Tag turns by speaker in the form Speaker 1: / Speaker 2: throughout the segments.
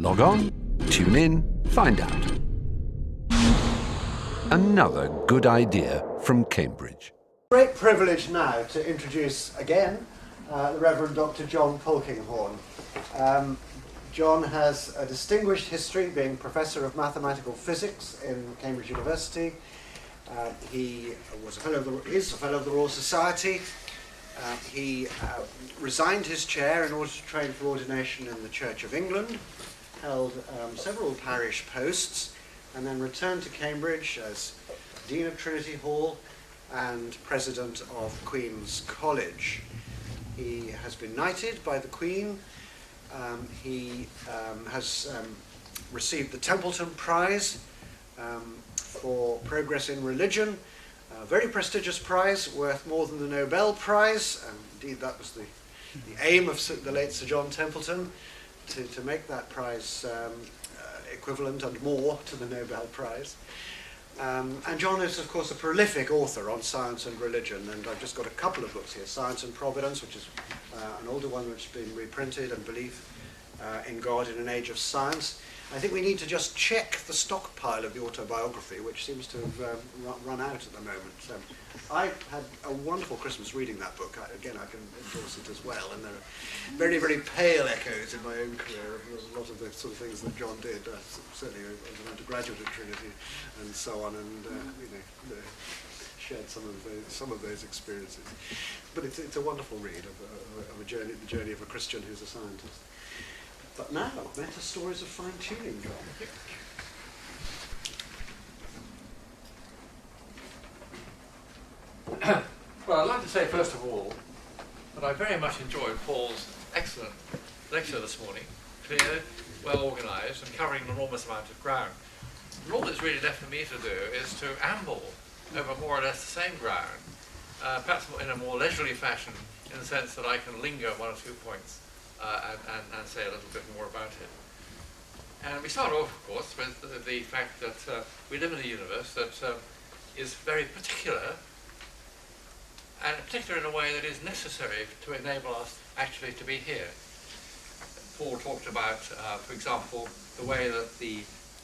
Speaker 1: Log on, tune in, find out. Another good idea from Cambridge.
Speaker 2: Great privilege now to introduce again the Reverend Dr. John Polkinghorne. John has a distinguished history, being Professor of Mathematical Physics in Cambridge University. He was is a Fellow of the Royal Society. He resigned his chair in order to train for ordination in the Church of England, held several parish posts, and then returned to Cambridge as Dean of Trinity Hall and President of Queen's College. He has been knighted by the Queen. He has received the Templeton Prize for Progress in Religion, a very prestigious prize worth more than the Nobel Prize. Indeed, that was the aim of the late Sir John Templeton, to make that prize equivalent and more to the Nobel Prize. And John is, of course, a prolific author on science and religion, and I've just got a couple of books here. Science and Providence, which is an older one which has been reprinted, and Belief in God in an Age of Science. I think we need to just check the stockpile of the autobiography, which seems to have run out at the moment. I had a wonderful Christmas reading that book. Again, I can endorse it as well, and there are very, very pale echoes in my own career. There's a lot of the sort of things that John did, certainly as an undergraduate at Trinity and so on, and shared some of those experiences. But it's a wonderful read of the journey of a Christian who's a scientist. But now, meta stories of fine-tuning, John.
Speaker 3: Well, I'd like to say first of all that I very much enjoyed Paul's excellent lecture this morning, clear, well organised, and covering an enormous amount of ground. And all that's really left for me to do is to amble over more or less the same ground, perhaps in a more leisurely fashion, in the sense that I can linger one or two points and say a little bit more about it. And we start off, of course, with the fact that we live in a universe that is very particular, and particular in a way that is necessary to enable us actually to be here. Paul talked about, for example, the way that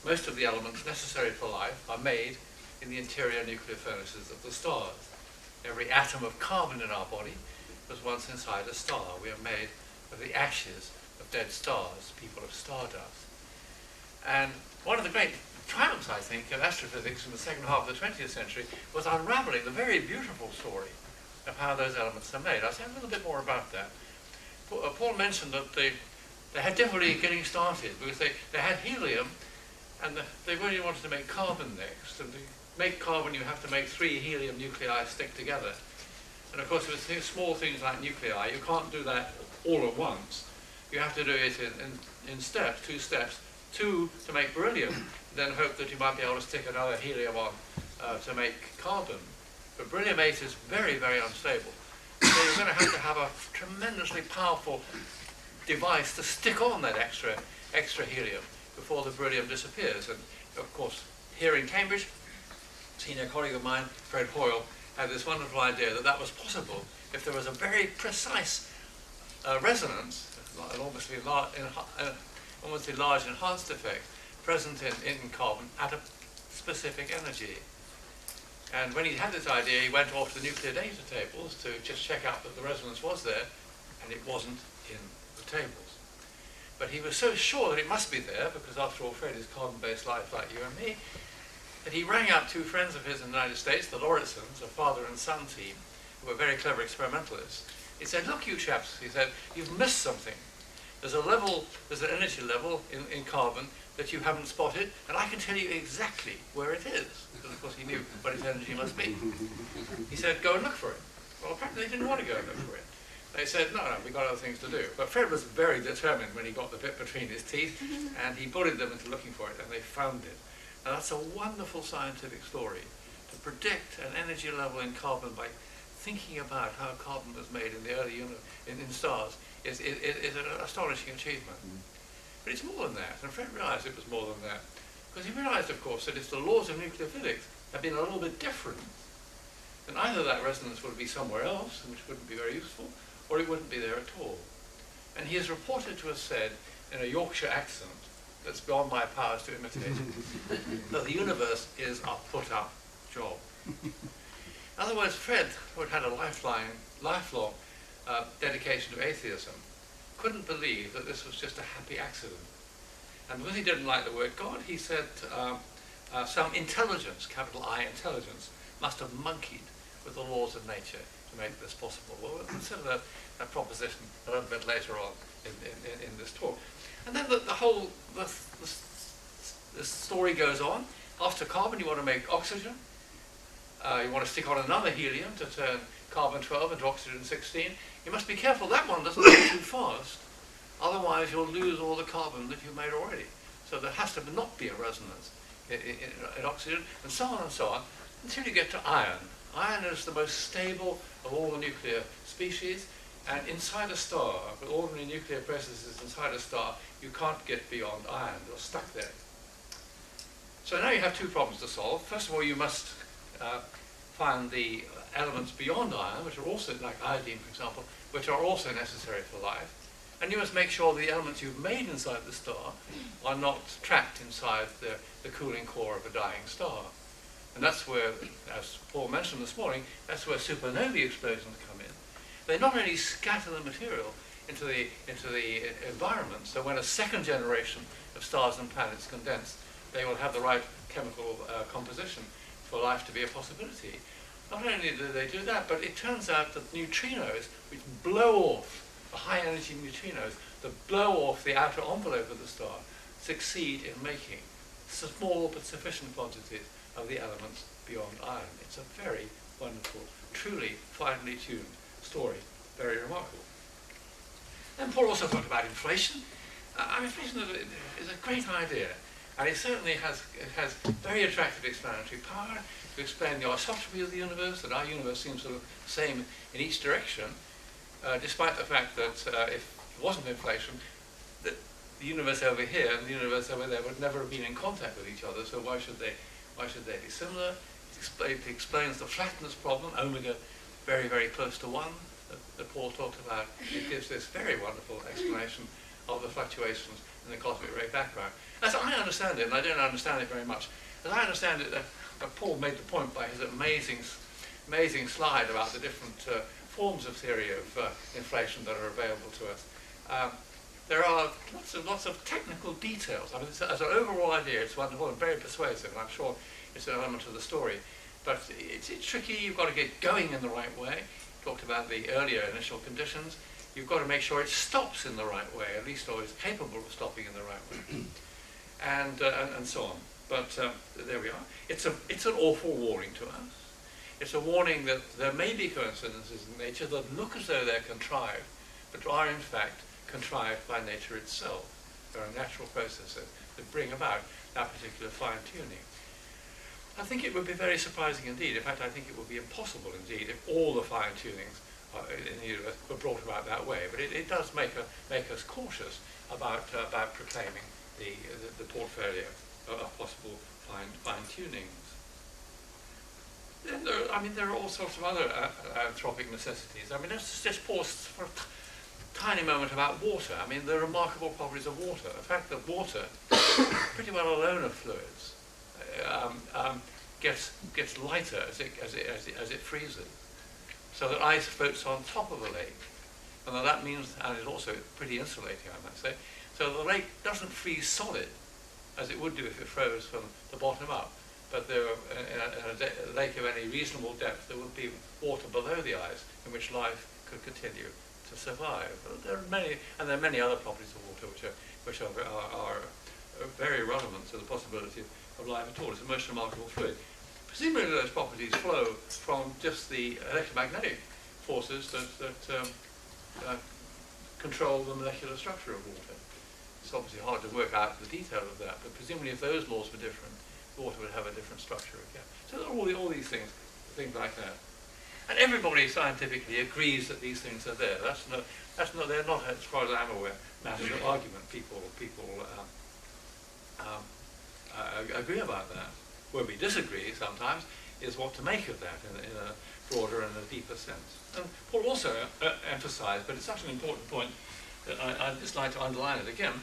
Speaker 3: most of the elements necessary for life are made in the interior nuclear furnaces of the stars. Every atom of carbon in our body was once inside a star. We are made of the ashes of dead stars, people of stardust. And one of the great triumphs, I think, of astrophysics in the second half of the 20th century was unraveling the very beautiful story of how those elements are made. I'll say a little bit more about that. Paul mentioned that they had difficulty getting started because they had helium, and they really wanted to make carbon next. And to make carbon, you have to make 3 helium nuclei stick together. And of course, with small things like nuclei, you can't do that all at once. You have to do it in steps, 2 steps. 2 to make beryllium, then hope that you might be able to stick another helium on to make carbon. But beryllium-8 is very, very unstable. So you're going to have a tremendously powerful device to stick on that extra helium before the beryllium disappears. And of course, here in Cambridge, a senior colleague of mine, Fred Hoyle, had this wonderful idea that that was possible if there was a very precise resonance, an enormously large enhanced effect present in carbon at a specific energy. And when he had this idea, he went off to the nuclear data tables to just check out that the resonance was there, and it wasn't in the tables. But he was so sure that it must be there, because after all, Fred is carbon-based life like you and me, that he rang up 2 friends of his in the United States, the Lauritsons, a father and son team, who were very clever experimentalists. He said, "Look, you chaps," he said, "you've missed something. There's an energy level in carbon that you haven't spotted, and I can tell you exactly where it is," because of course he knew what its energy must be. He said, "Go and look for it." Well, apparently they didn't want to go and look for it. They said, no, we've got other things to do. But Fred was very determined when he got the bit between his teeth, and he bullied them into looking for it, and they found it. Now that's a wonderful scientific story, to predict an energy level in carbon by thinking about how carbon was made in the early in stars is an astonishing achievement. But it's more than that, and Fred realized it was more than that, because he realized, of course, that if the laws of nuclear physics had been a little bit different, then either that resonance would be somewhere else, which wouldn't be very useful, or it wouldn't be there at all. And he is reported to have said, in a Yorkshire accent, that's beyond my powers to imitate. But the universe is a put-up job. In other words, Fred, who had had a lifelong dedication to atheism, couldn't believe that this was just a happy accident. And because he didn't like the word God, he said some intelligence, capital I intelligence, must have monkeyed with the laws of nature to make this possible. Well, we'll consider that proposition a little bit later on in this talk. And then the story goes on. After carbon, you want to make oxygen. You want to stick on another helium to turn carbon-12 into oxygen-16. You must be careful that one doesn't go too fast. Otherwise, you'll lose all the carbon that you've made already. So there has to not be a resonance in oxygen, and so on, until you get to iron. Iron is the most stable of all the nuclear species, and inside a star, with ordinary nuclear processes inside a star, you can't get beyond iron. You're stuck there. So now you have two problems to solve. First of all, you must find the elements beyond iron, which are also, like iodine, for example, which are also necessary for life. And you must make sure the elements you've made inside the star are not trapped inside the cooling core of a dying star. And that's where, as Paul mentioned this morning, that's where supernovae explosions come in. They not only scatter the material into the environment, so when a second generation of stars and planets condense, they will have the right chemical composition for life to be a possibility. Not only do they do that, but it turns out that neutrinos, which blow off, the high-energy neutrinos, that blow off the outer envelope of the star, succeed in making small but sufficient quantities of the elements beyond iron. It's a very wonderful, truly finely tuned story. Very remarkable. And Paul also talked about inflation. Inflation is a great idea, and it certainly has very attractive explanatory power to explain the isotropy of the universe, that our universe seems to look the same in each direction, despite the fact that if it wasn't inflation, that the universe over here and the universe over there would never have been in contact with each other, so why should they be similar? It explains the flatness problem, omega very, very close to 1, that Paul talked about. It gives this very wonderful explanation of the fluctuations in the cosmic ray background. As I understand it, and I don't understand it very much, as I understand it, Paul made the point by his amazing slide about the different forms of theory of inflation that are available to us. There are lots of technical details. I mean, as an overall idea, it's wonderful and very persuasive, and I'm sure it's an element of the story. But it's tricky. You've got to get going in the right way. Talked about the earlier initial conditions. You've got to make sure it stops in the right way, at least, or is capable of stopping in the right way, and so on. But there we are. It's an awful warning to us. It's a warning that there may be coincidences in nature that look as though they're contrived, but are in fact contrived by nature itself. There are natural processes that bring about that particular fine-tuning. I think it would be very surprising indeed. In fact, I think it would be impossible indeed if all the fine-tunings in the universe were brought about that way. But it does make us cautious about proclaiming the portfolio of possible fine-tunings. Then there are all sorts of other anthropic necessities. I mean, let's just pause for a tiny moment about water. I mean, the remarkable properties of water. The fact that water, pretty well alone of fluids, gets lighter as it freezes, so that ice floats on top of the lake, and that means, and it's also pretty insulating, I might say, so the lake doesn't freeze solid as it would do if it froze from the bottom up. But there, in a lake of any reasonable depth, there would be water below the ice in which life could continue to survive. There are many other properties of water which are very relevant to the possibility of life at all. It's a most remarkable fluid. Presumably those properties flow from just the electromagnetic forces that control the molecular structure of water. It's obviously hard to work out the detail of that, but presumably if those laws were different, water would have a different structure again. So there are all these things like that. And everybody scientifically agrees that these things are there. They're not, as far as I'm aware, matters of argument. People agree about that. Where we disagree sometimes is what to make of that in a broader and a deeper sense. And Paul also emphasized, but it's such an important point that I'd just like to underline it again,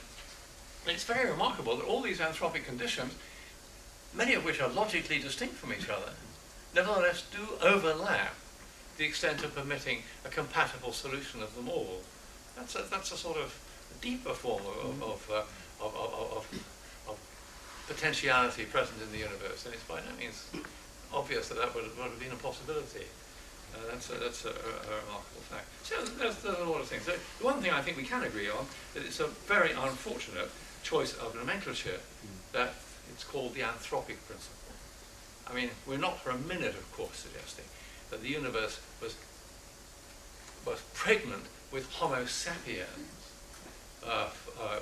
Speaker 3: It's very remarkable that all these anthropic conditions, many of which are logically distinct from each other, nevertheless do overlap to the extent of permitting a compatible solution of them all. That's a sort of deeper form of potentiality present in the universe, and it's by no means obvious that that would have been a possibility. That's a remarkable fact. So there's a lot of things. So the one thing I think we can agree on is it's a very unfortunate choice of nomenclature that it's called the anthropic principle. I mean, we're not for a minute, of course, suggesting that the universe was pregnant with Homo sapiens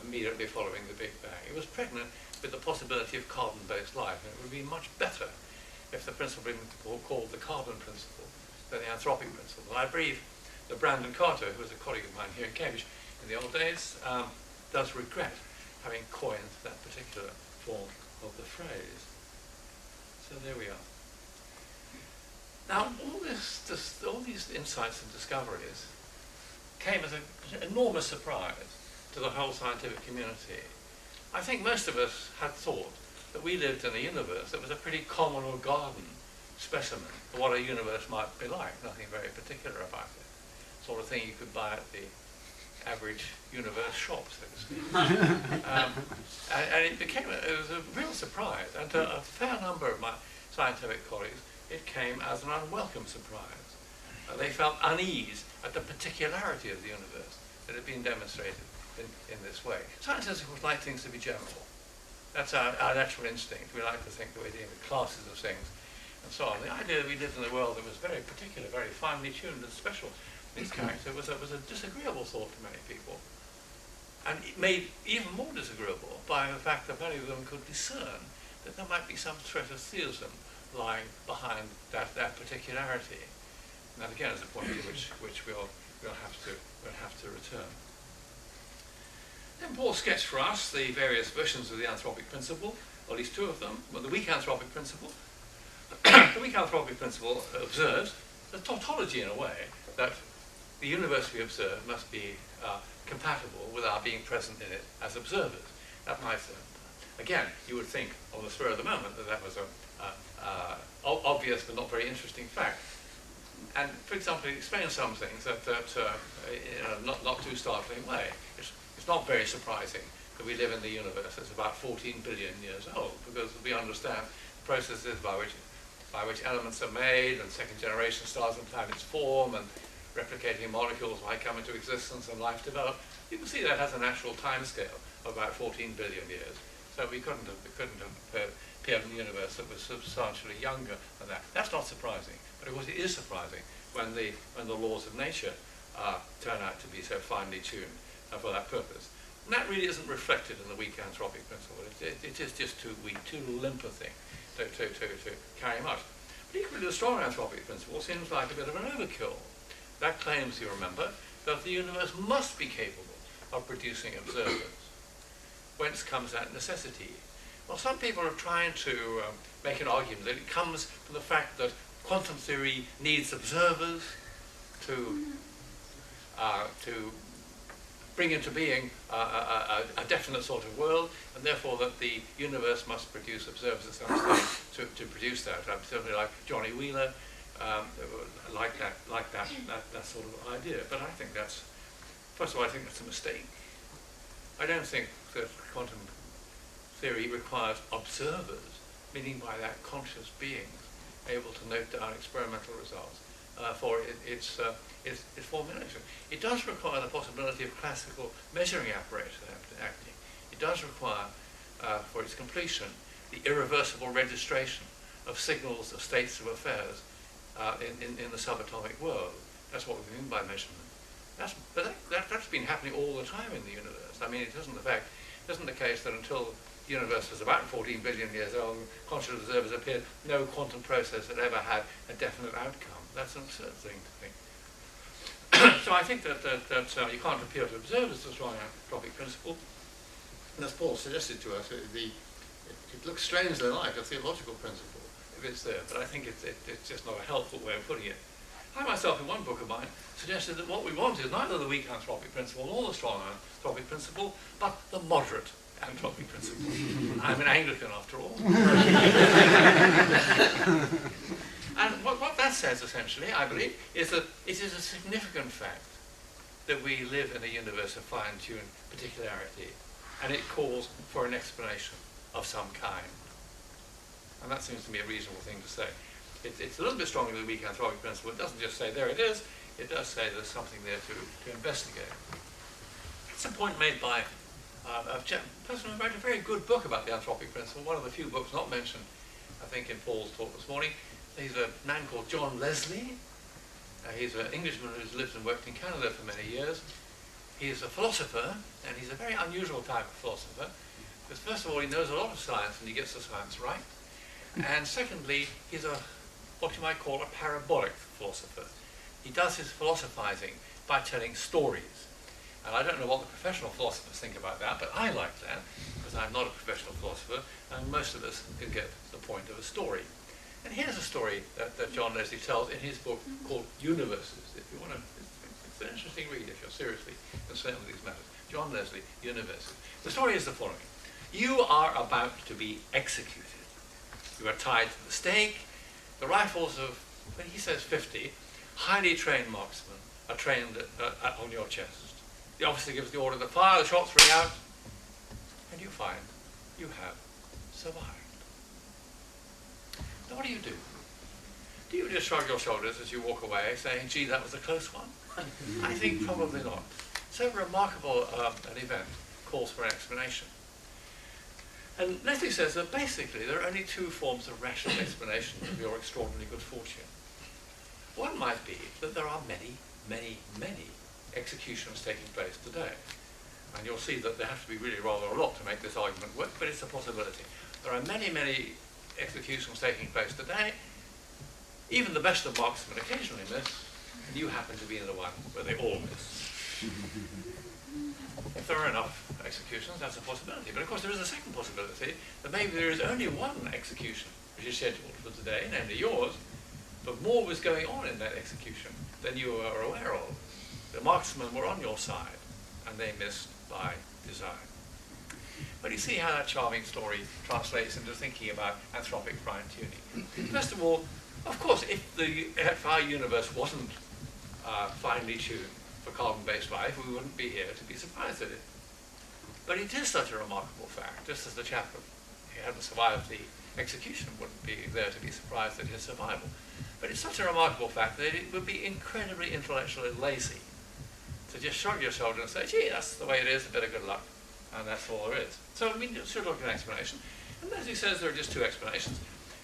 Speaker 3: immediately following the Big Bang. It was pregnant with the possibility of carbon-based life, and it would be much better if the principle had been called the carbon principle than the anthropic principle. And I believe that Brandon Carter, who was a colleague of mine here in Cambridge in the old days, does regret having coined that particular form of the phrase. So there we are. Now, all these insights and discoveries came as an enormous surprise to the whole scientific community. I think most of us had thought that we lived in a universe that was a pretty common or garden specimen of what a universe might be like, nothing very particular about it. Sort of thing you could buy at the average universe shop, so to speak. And it was a real surprise, and to a fair number of my scientific colleagues, it came as an unwelcome surprise. They felt unease at the particularity of the universe that had been demonstrated in this way. Scientists, of course, like things to be general. That's our natural instinct. We like to think that we're dealing with classes of things and so on. The idea that we lived in a world that was very particular, very finely tuned and special in its character was a disagreeable thought to many people. And it made even more disagreeable by the fact that many of them could discern that there might be some threat of theism lying behind that particularity. And that again is a point to which we'll have to return. Then Paul sketched for us the various versions of the anthropic principle, or at least two of them. Well, the weak anthropic principle. The weak anthropic principle observes the tautology in a way that the universe we observe must be compatible with our being present in it as observers. That might, again, you would think on the spur of the moment that was an obvious but not very interesting fact. And for example, it explains some things that in a not too startling way. It's not very surprising that we live in the universe that's about 14 billion years old, because we understand the processes by which elements are made and second generation stars and planets form and replicating molecules might come into existence and life develop. You can see that has a natural timescale of about 14 billion years. So we couldn't have appeared in the universe that was substantially younger than that. That's not surprising, but of course it is surprising when the laws of nature turn out to be so finely tuned for that purpose. And that really isn't reflected in the weak anthropic principle. It is just too weak, too limp a thing to carry much. But equally, the strong anthropic principle seems like a bit of an overkill. That claims, you remember, that the universe must be capable of producing observers. Whence comes that necessity? Well, some people are trying to make an argument that it comes from the fact that quantum theory needs observers to bring into being a definite sort of world, and therefore that the universe must produce observers at some stage to produce that. Certainly like Johnny Wheeler, like that sort of idea. But I think that's, first of all, I think that's a mistake. I don't think that quantum theory requires observers, meaning by that conscious beings able to note down experimental results for its formulation. It does require the possibility of classical measuring apparatus acting. It does require, for its completion, the irreversible registration of signals of states of affairs in the subatomic world. That's what we mean by measurement. That's been happening all the time in the universe. I mean, it isn't the case that until the universe was about 14 billion years old, conscious observers appeared, no quantum process had ever had a definite outcome. That's an absurd thing to think. So I think that you can't appeal to observers to strong anthropic principle. And as Paul suggested to us, it looks strangely like a theological principle if it's there, but I think it's just not a helpful way of putting it. I myself, in one book of mine, suggested that what we want is neither the weak anthropic principle nor the strong anthropic principle, but the moderate anthropic principle. I'm an Anglican after all. And what that says essentially, I believe, is that it is a significant fact that we live in a universe of fine-tuned particularity, and it calls for an explanation of some kind. And that seems to me a reasonable thing to say. It's a little bit stronger than the weak anthropic principle. It doesn't just say, there it is. It does say there's something there to investigate. It's a point made by a person who wrote a very good book about the anthropic principle, one of the few books not mentioned, I think, in Paul's talk this morning. He's a man called John Leslie. He's an Englishman who's lived and worked in Canada for many years. He's a philosopher, and he's a very unusual type of philosopher, because first of all, he knows a lot of science, and he gets the science right. And secondly, he's what you might call a parabolic philosopher. He does his philosophizing by telling stories. And I don't know what the professional philosophers think about that, but I like that, because I'm not a professional philosopher, and most of us can get the point of a story. And here's a story that John Leslie tells in his book called Universes. If you want to, it's an interesting read if you're seriously concerned with these matters. John Leslie, Universes. The story is the following. You are about to be executed. You are tied to the stake. The rifles of, when he says 50, highly trained marksmen are trained on your chest. The officer gives the order to fire, the shots ring out, and you find you have survived. Now what do? Do you just shrug your shoulders as you walk away, saying, gee, that was a close one? I think probably not. So remarkable an event calls for an explanation. And Leslie says that basically there are only two forms of rational explanation of your extraordinary good fortune. One might be that there are many, many, many executions taking place today. And you'll see that there has to be really rather a lot to make this argument work, but it's a possibility. There are many, many executions taking place today. Even the best of marksmen occasionally miss, and you happen to be in the one where they all miss. If there are enough executions, that's a possibility. But of course there is a second possibility, that maybe there is only one execution which is scheduled for today, namely yours, but more was going on in that execution than you were aware of. The marksmen were on your side, and they missed by design. But you see how that charming story translates into thinking about anthropic fine-tuning. First of all, of course, if our universe wasn't finely tuned for carbon-based life, we wouldn't be here to be surprised at it. But it is such a remarkable fact, just as the chap who hadn't survived the execution wouldn't be there to be surprised at his survival. But it's such a remarkable fact that it would be incredibly intellectually lazy to just shrug your shoulder and say, gee, that's the way it is, a bit of good luck, and that's all there is. So, I mean, you should look at an explanation. And as he says, there are just two explanations.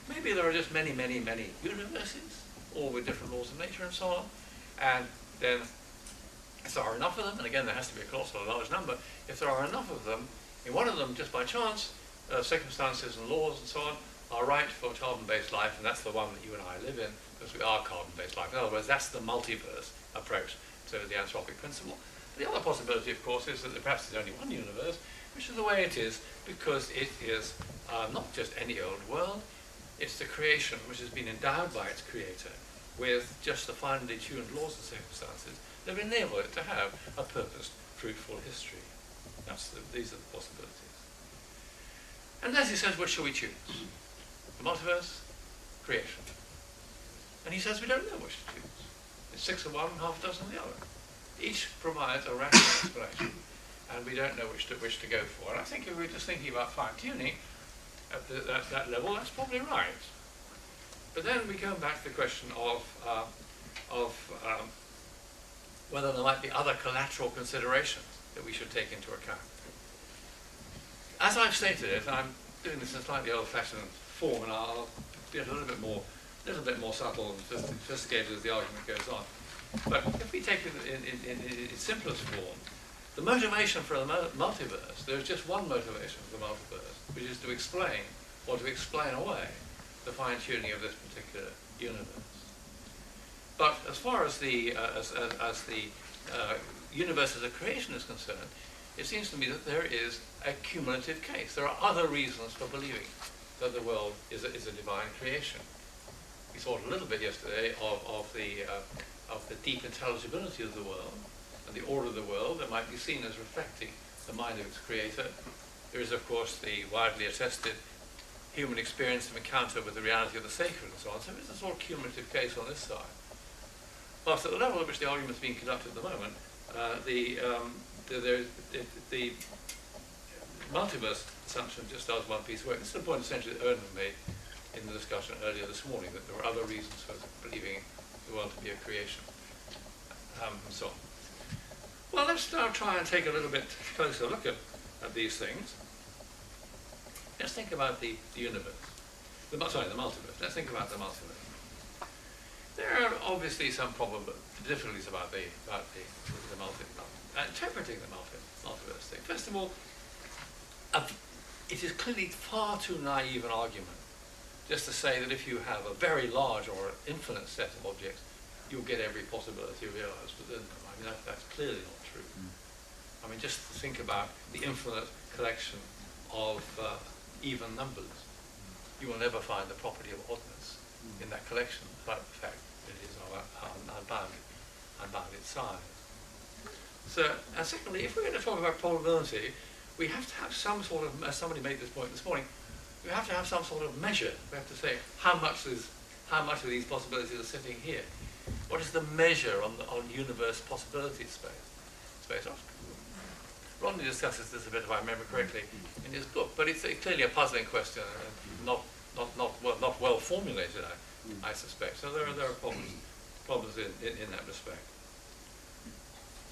Speaker 3: Maybe there are just many, many, many universes, all with different laws of nature and so on. And then, if there are enough of them, and again, there has to be a colossally large number, if there are enough of them, in one of them, just by chance, circumstances and laws and so on are right for carbon-based life, and that's the one that you and I live in, because we are carbon-based life. In other words, that's the multiverse approach to the anthropic principle. The other possibility, of course, is that there perhaps there's only one universe, which is the way it is, because it is not just any old world, it's the creation which has been endowed by its creator with just the finely tuned laws and circumstances that enable it to have a purposed, fruitful history. These are the possibilities. And Leslie says, what shall we choose? The multiverse, creation. And he says we don't know which to choose. It's 6 of one and half a dozen of the other. Each provides a rational explanation, and we don't know which to go for. And I think if we're just thinking about fine-tuning at that level, that's probably right. But then we go back to the question of whether there might be other collateral considerations that we should take into account. As I've stated it, and I'm doing this in a slightly old-fashioned form, and I'll be a little bit more subtle and sophisticated as the argument goes on. But if we take it in its simplest form, the motivation for the multiverse, there's just one motivation for the multiverse, which is to explain, or to explain away, the fine-tuning of this particular universe. But as far as the universe as a creation is concerned, it seems to me that there is a cumulative case. There are other reasons for believing that the world is a divine creation. We thought a little bit yesterday of the deep intelligibility of the world and the order of the world that might be seen as reflecting the mind of its creator. There is, of course, the widely attested human experience of encounter with the reality of the sacred and so on. So it's a sort of cumulative case on this side. Whilst at the level at which the argument is being conducted at the moment, the multiverse assumption just does one piece of work. This is the point essentially that Erdmann made in the discussion earlier this morning, that there were other reasons for believing the world to be a creation, and so on. Well, let's now try and take a little bit closer look at these things. Let's think about the universe. The multiverse. Let's think about the multiverse. There are obviously some difficulties about the multiverse, interpreting the multiverse thing. First of all, it is clearly far too naive an argument just to say that if you have a very large or infinite set of objects, you'll get every possibility realized within them. I mean, that's clearly not true. I mean, just think about the infinite collection of even numbers. You will never find the property of oddness in that collection, despite the fact that it is unbounded size. So, and secondly, if we're going to talk about probability, we have to have some sort of, as somebody made this point this morning, we have to have some sort of measure. We have to say how much of these possibilities are sitting here. What is the measure on universe possibility space? Rodney discusses this a bit, if I remember correctly, in his book, but it's clearly a puzzling question and not well formulated, I suspect. So there are problems in that respect.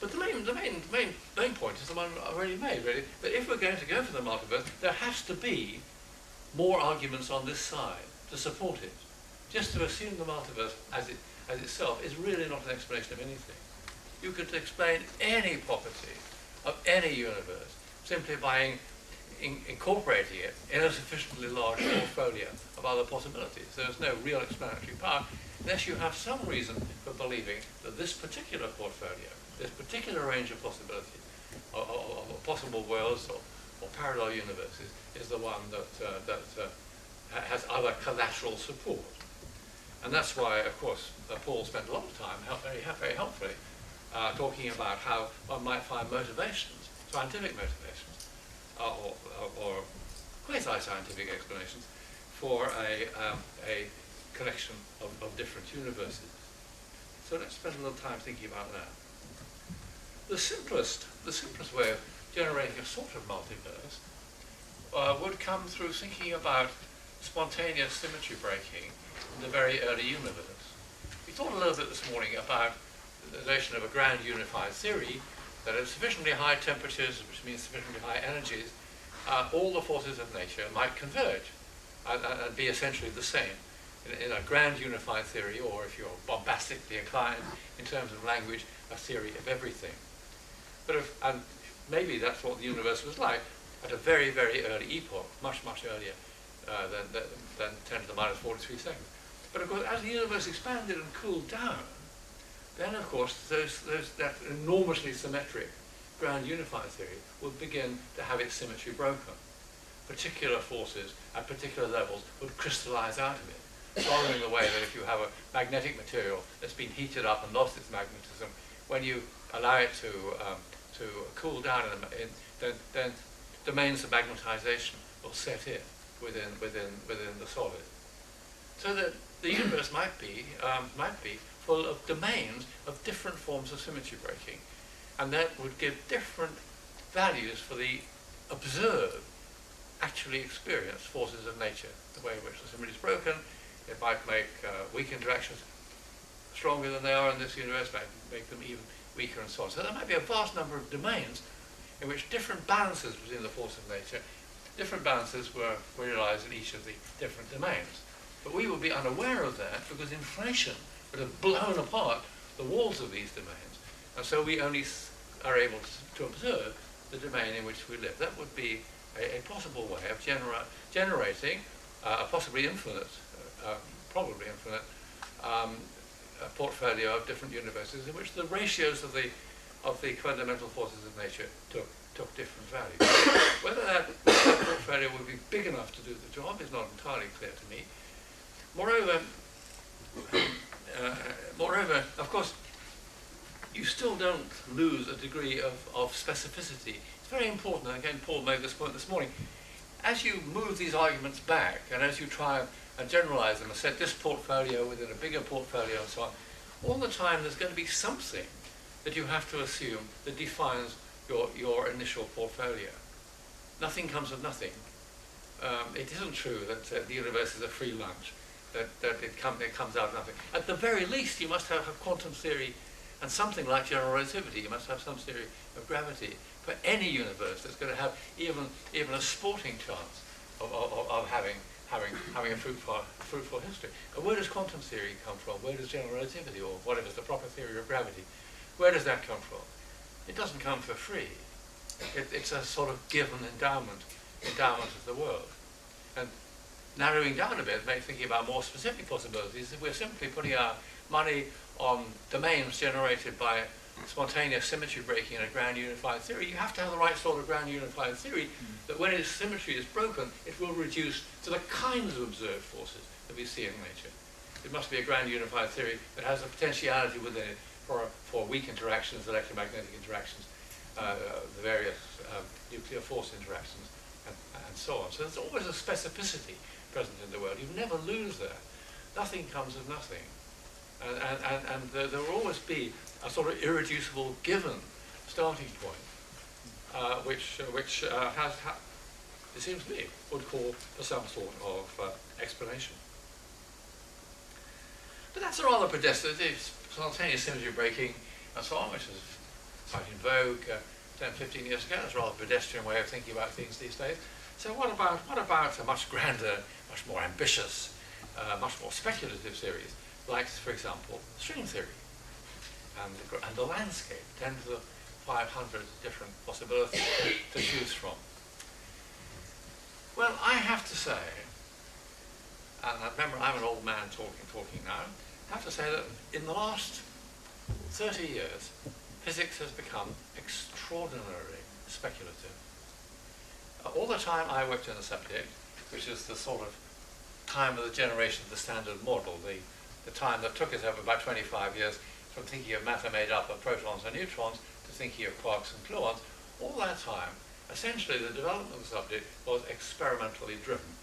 Speaker 3: But the main point is the one I already made, really, that if we're going to go for the multiverse, there has to be more arguments on this side to support it. Just to assume the multiverse as itself is really not an explanation of anything. You could explain any property of any universe simply by incorporating it in a sufficiently large portfolio of other possibilities. There's no real explanatory power unless you have some reason for believing that this particular portfolio, this particular range of possibility of possible worlds or parallel universes is the one that has other collateral support. And that's why, of course, Paul spent a lot of time, very helpfully, talking about how one might find motivations, scientific motivations, or quasi-scientific explanations for a collection of different universes. So let's spend a little time thinking about that. The simplest way of generating a sort of multiverse would come through thinking about spontaneous symmetry breaking in the very early universe. We thought a little bit this morning about the notion of a grand unified theory that at sufficiently high temperatures, which means sufficiently high energies, all the forces of nature might converge and be essentially the same in a grand unified theory, or if you're bombastically inclined in terms of language, a theory of everything. And maybe that's what the universe was like at a very, very early epoch, much earlier than 10 to the minus 43 seconds. But of course, as the universe expanded and cooled down, then of course that enormously symmetric grand unified theory would begin to have its symmetry broken. Particular forces at particular levels would crystallize out of it, following the way that if you have a magnetic material that's been heated up and lost its magnetism, when you allow it to cool down, then domains of magnetization will set in within the solid. So that the universe might be full of domains of different forms of symmetry breaking, and that would give different values for the observed, actually experienced forces of nature. The way in which the symmetry is broken, it might make weak interactions stronger than they are in this universe, might make them even weaker, and so on. So there might be a vast number of domains in which different balances within the force of nature, different balances were realized in each of the different domains. But we would be unaware of that because inflation would have blown apart the walls of these domains. And so we only are able to observe the domain in which we live. That would be a possible way of generating a possibly infinite, probably infinite, portfolio of different universes in which the ratios of the fundamental forces of nature took different values. Whether that portfolio would be big enough to do the job is not entirely clear to me. Moreover, of course, you still don't lose a degree of specificity. It's very important, and again Paul made this point this morning, as you move these arguments back and as you try and generalize them and set this portfolio within a bigger portfolio and so on, all the time there's going to be something that you have to assume that defines your initial portfolio. Nothing comes of nothing. It isn't true that the universe is a free lunch, that it comes out of nothing. At the very least, you must have quantum theory and something like general relativity. You must have some theory of gravity for any universe that's going to have even a sporting chance of having a fruitful history. And where does quantum theory come from? Where does general relativity, or whatever is the proper theory of gravity, where does that come from? It doesn't come for free. It's a sort of given endowment of the world. And narrowing down a bit, thinking about more specific possibilities, if we're simply putting our money on domains generated by spontaneous symmetry breaking in a grand unified theory, you have to have the right sort of grand unified theory that when its symmetry is broken, it will reduce to the kinds of observed forces that we see in nature. It must be a grand unified theory that has a potentiality within it for weak interactions, electromagnetic interactions, the various nuclear force interactions, and so on. So there's always a specificity present in the world. You never lose that. Nothing comes of nothing. And there will always be a sort of irreducible given starting point, which has, it seems to me, would call for some sort of explanation. But that's a rather pedestrian, spontaneous symmetry breaking and so on, which is quite in vogue 10, 15 years ago. It's a rather pedestrian way of thinking about things these days. So what about a much grander, much more ambitious, much more speculative series, like, for example, string theory and the landscape, 10 to the 500 different possibilities to choose from? Well, I have to say, and remember I'm an old man talking now, I have to say that in the last 30 years, physics has become extraordinarily speculative. All the time I worked in the subject, which is the sort of time of the generation of the standard model, the time that took us over about 25 years from thinking of matter made up of protons and neutrons to thinking of quarks and gluons, all that time, essentially the development of the subject was experimentally driven.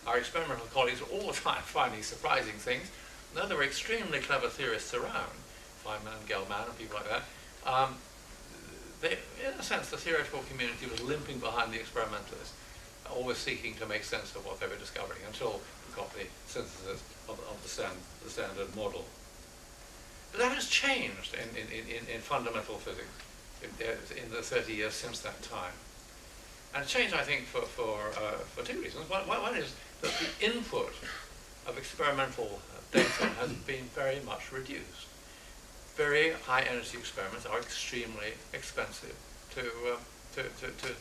Speaker 3: Our experimental colleagues were all the time finding surprising things. Though there were extremely clever theorists around, Feynman and Gell-Mann and people like that, in a sense the theoretical community was limping behind the experimentalists, always seeking to make sense of what they were discovering until we got the synthesis of the standard model. But that has changed in fundamental physics in the 30 years since that time. And it's changed, I think, for two reasons. One is that the input of experimental data has been very much reduced. Very high energy experiments are extremely expensive to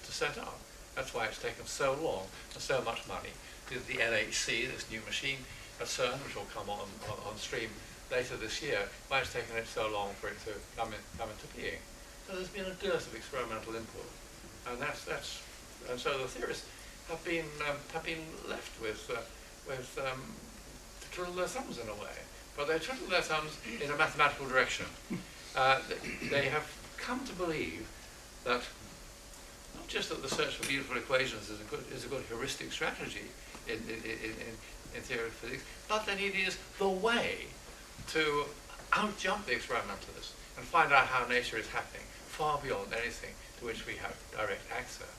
Speaker 3: set up. That's why it's taken so long and so much money. The NHC, this new machine at CERN, which will come on stream later this year, why it's taken it so long for it to come into being. So there's been a dearth of experimental input, and and so the theorists have been left with to twiddle their thumbs in a way, but they twiddle their thumbs in a mathematical direction. They have come to believe that not just that the search for beautiful equations is a good heuristic strategy in theory of physics, but that it is the way to outjump the experimentalists and find out how nature is happening far beyond anything to which we have direct access.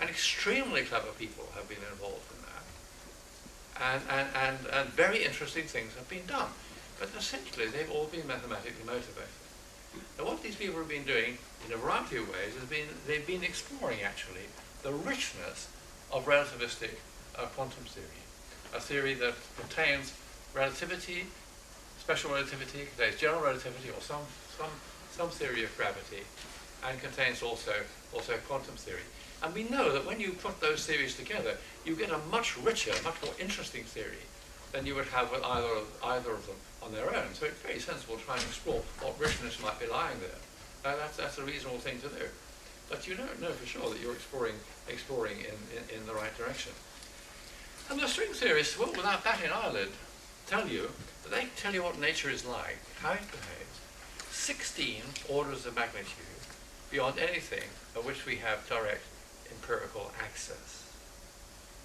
Speaker 3: And extremely clever people have been involved in that. And very interesting things have been done. But essentially, they've all been mathematically motivated. Now, what these people have been doing in a variety of ways has been, they've been exploring, actually, the richness of relativistic quantum theory. A theory that contains relativity, special relativity, contains general relativity, or some theory of gravity, and contains also quantum theory. And we know that when you put those theories together, you get a much richer, much more interesting theory than you would have with either of them on their own. So it's very sensible to try and explore what richness might be lying there. That's a reasonable thing to do. But you don't know for sure that you're exploring in the right direction. And the string theorists will, without batting an eyelid, tell you that they can tell you what nature is like, how it behaves, 16 orders of magnitude beyond anything of which we have direct empirical access.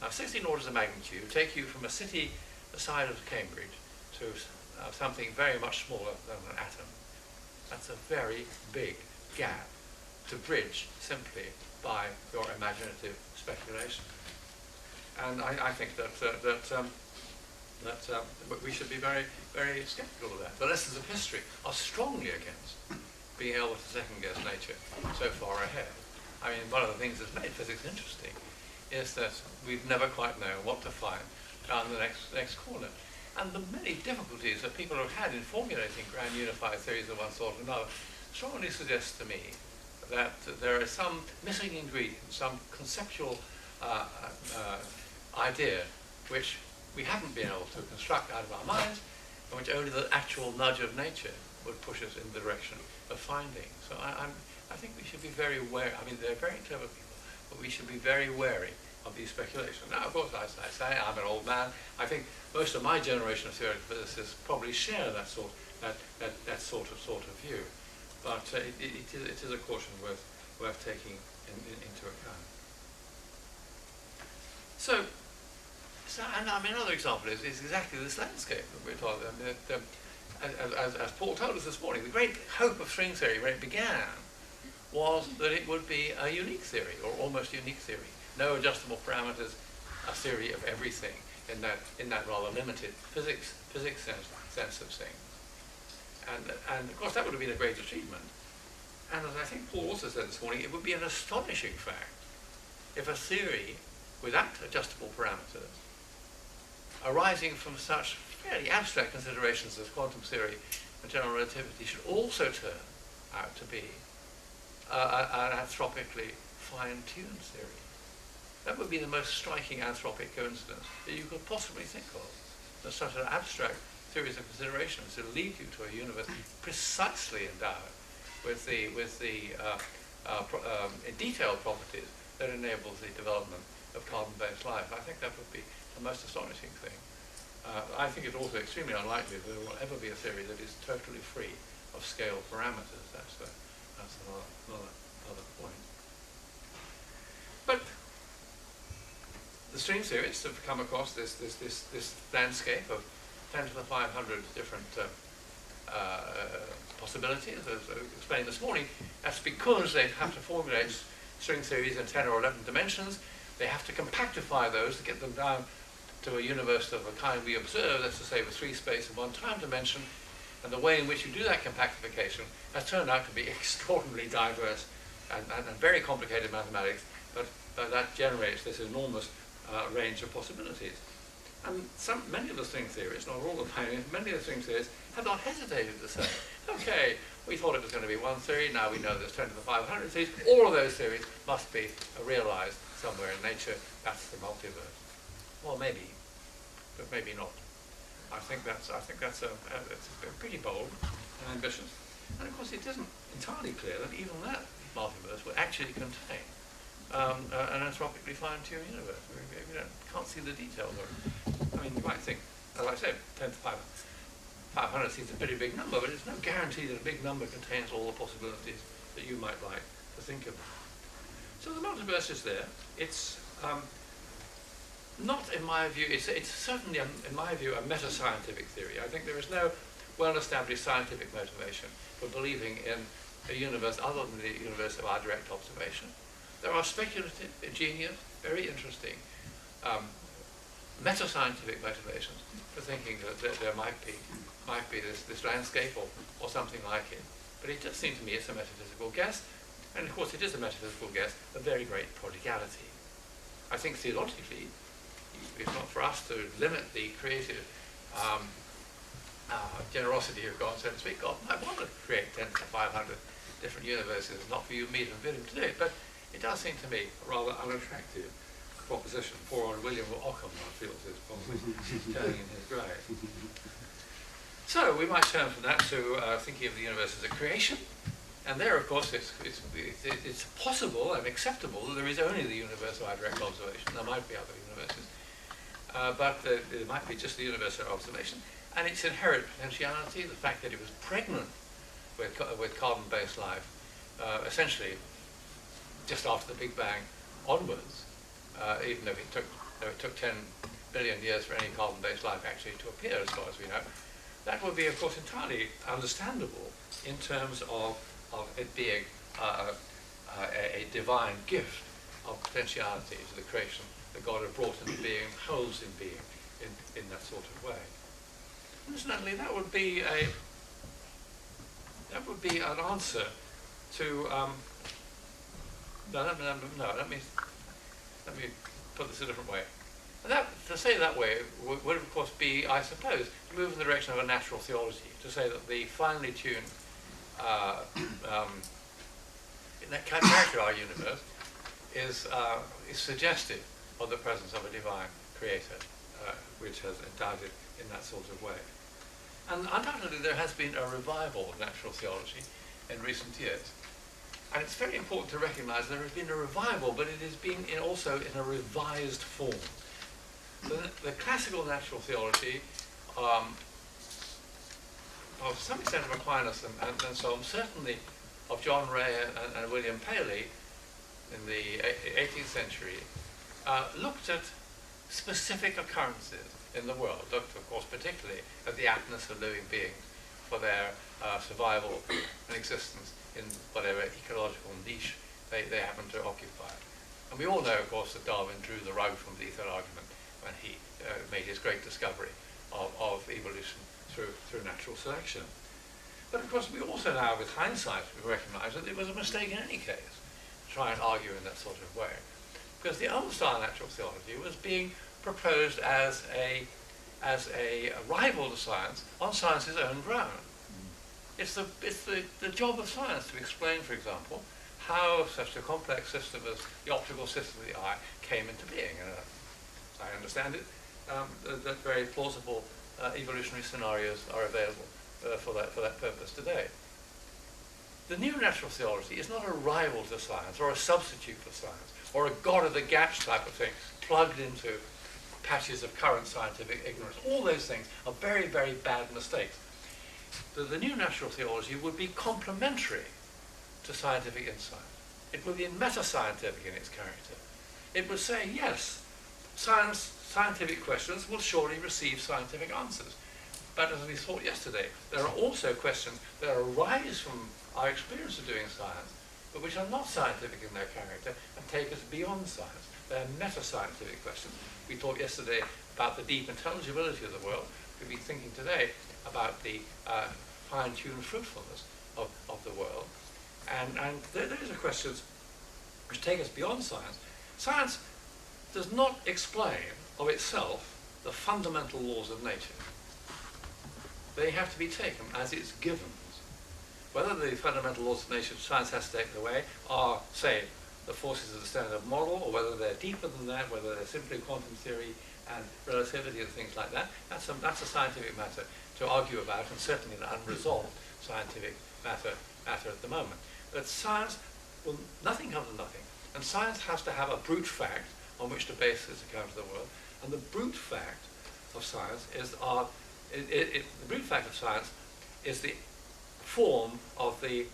Speaker 3: Now, 16 orders of magnitude take you from a city the size of Cambridge to something very much smaller than an atom. That's a very big gap to bridge simply by your imaginative speculation. And I think that we should be very, very sceptical of that. The lessons of history are strongly against being able to second-guess nature so far ahead. I mean, one of the things that's made physics interesting is that we've never quite known what to find down the next corner. And the many difficulties that people have had in formulating grand unified theories of one sort or another strongly suggests to me that there is some missing ingredient, some conceptual idea which we haven't been able to construct out of our minds, and which only the actual nudge of nature would push us in the direction of finding. So I think we should be very wary. I mean, they're very clever people, but we should be very wary of these speculations. Now, of course, I say I'm an old man. I think most of my generation of theoretical physicists probably share that sort of view. But it is a caution worth taking into account. So and I mean, another example is exactly this landscape that we're talking about. As Paul told us this morning, the great hope of string theory when it began was that it would be a unique theory, or almost unique theory. No adjustable parameters, a theory of everything in that rather limited physics sense of things. And of course that would have been a great achievement. And as I think Paul also said this morning, it would be an astonishing fact if a theory without adjustable parameters, arising from such fairly abstract considerations as quantum theory and general relativity, should also turn out to be an anthropically fine-tuned theory. That would be the most striking anthropic coincidence that you could possibly think of. That such an abstract series of considerations to lead you to a universe precisely endowed with the detailed properties that enables the development of carbon-based life. I think that would be the most astonishing thing. I think it's also extremely unlikely that there will ever be a theory that is totally free of scale parameters. That's another point. But the string theorists have come across this landscape of 10 to the 500 different possibilities, as I explained this morning. That's because they have to formulate string theories in 10 or 11 dimensions. They have to compactify those to get them down to a universe of the kind we observe, that's to say with 3 space and 1 time dimension. And the way in which you do that compactification has turned out to be extraordinarily diverse and very complicated mathematics, but that generates this enormous range of possibilities. And many of the string theorists, not all of them, many of the string theorists have not hesitated to say, okay, we thought it was going to be one theory, now we know there's 10 to the 500 theories. All of those theories must be realized somewhere in nature. That's the multiverse. Well, maybe, but maybe not. I think that's pretty bold and ambitious. And of course, it isn't entirely clear that even that multiverse will actually contain an anthropically fine-tuned universe. We can't see the details of it. I mean, you might think, as I said, 10 to 500 seems a pretty big number, but it's no guarantee that a big number contains all the possibilities that you might like to think of. So the multiverse is there. It's not, in my view, it's certainly, in my view, a meta-scientific theory. I think there is no well-established scientific motivation for believing in a universe other than the universe of our direct observation. There are speculative, ingenious, very interesting meta-scientific motivations for thinking that there might be this landscape or something like it. But it does seem to me it's a metaphysical guess, and of course it is a metaphysical guess of very great prodigality. I think theologically, if not for us to limit the creative generosity of God, so to speak, God might want to create 10 to 500 different universes, not for you, me, to bid him to do it, but it does seem to me a rather unattractive proposition. Poor old William Ockham, I feel, is probably turning in his grave. So we might turn from that to thinking of the universe as a creation. And there, of course, it's possible and acceptable that there is only the universe of our direct observation. There might be other universes, but there might be just the universe of observation. And its inherent potentiality, the fact that it was pregnant with carbon-based life, essentially just after the Big Bang onwards, even though it took 10 billion years for any carbon-based life actually to appear, as far as we know, that would be, of course, entirely understandable in terms of it being a divine gift of potentiality to the creation that God had brought into being, holds in being in that sort of way. Incidentally, that would be an answer to let me put this a different way. And that, to say it that way would of course be, I suppose, to move in the direction of a natural theology, to say that the finely tuned in that character of our universe is suggestive of the presence of a divine creator, which has endowed it in that sort of way. And undoubtedly there has been a revival of natural theology in recent years. And it's very important to recognize there has been a revival, but it has been also in a revised form. The classical natural theology, of some extent of Aquinas and so on, certainly of John Ray and William Paley in the 18th century, looked at specific occurrences in the world, looked of course particularly at the aptness of living beings for their survival and existence in whatever ecological niche they happen to occupy. And we all know, of course, that Darwin drew the rug from the ether argument when he made his great discovery of evolution through natural selection. But of course we also now, with hindsight, we recognise that it was a mistake in any case to try and argue in that sort of way. Because the old style natural theology was being proposed as a rival to science on science's own ground. It's the job of science to explain, for example, how such a complex system as the optical system of the eye came into being. As I understand it, that very plausible evolutionary scenarios are available for that purpose today. The new natural theology is not a rival to science or a substitute for science or a god of the gaps type of thing plugged into patches of current scientific ignorance. All those things are very, very bad mistakes. The new natural theology would be complementary to scientific insight. It would be meta-scientific in its character. It would say, yes, scientific questions will surely receive scientific answers. But as we thought yesterday, there are also questions that arise from our experience of doing science, but which are not scientific in their character and take us beyond science. They're meta-scientific questions. We talked yesterday about the deep intelligibility of the world. We'll be thinking today about the fine-tuned fruitfulness of the world. And those are questions which take us beyond science. Science does not explain of itself the fundamental laws of nature. They have to be taken as its givens. Whether the fundamental laws of nature science has to take away are, say, the forces of the standard model, or whether they're deeper than that, whether they're simply quantum theory and relativity and things like that, that's a scientific matter to argue about, and certainly an unresolved scientific matter at the moment. But science, well, nothing comes of nothing, and science has to have a brute fact on which to base its account of the world, and the brute fact of science is the brute fact of science is the form of the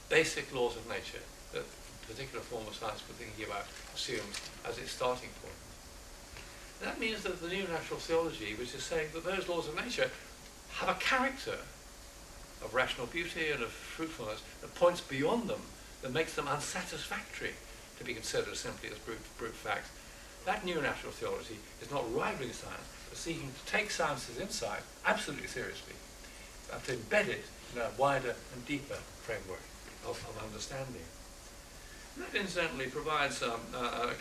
Speaker 3: basic laws of nature that the particular form of science we're thinking about assumes as its starting point. That means that the new natural theology, which is saying that those laws of nature have a character of rational beauty and of fruitfulness that points beyond them, that makes them unsatisfactory to be considered simply as brute facts. That new natural theology is not rivaling science, but seeking to take science's insight absolutely seriously and to embed it in a wider and deeper framework of understanding. And that incidentally provides a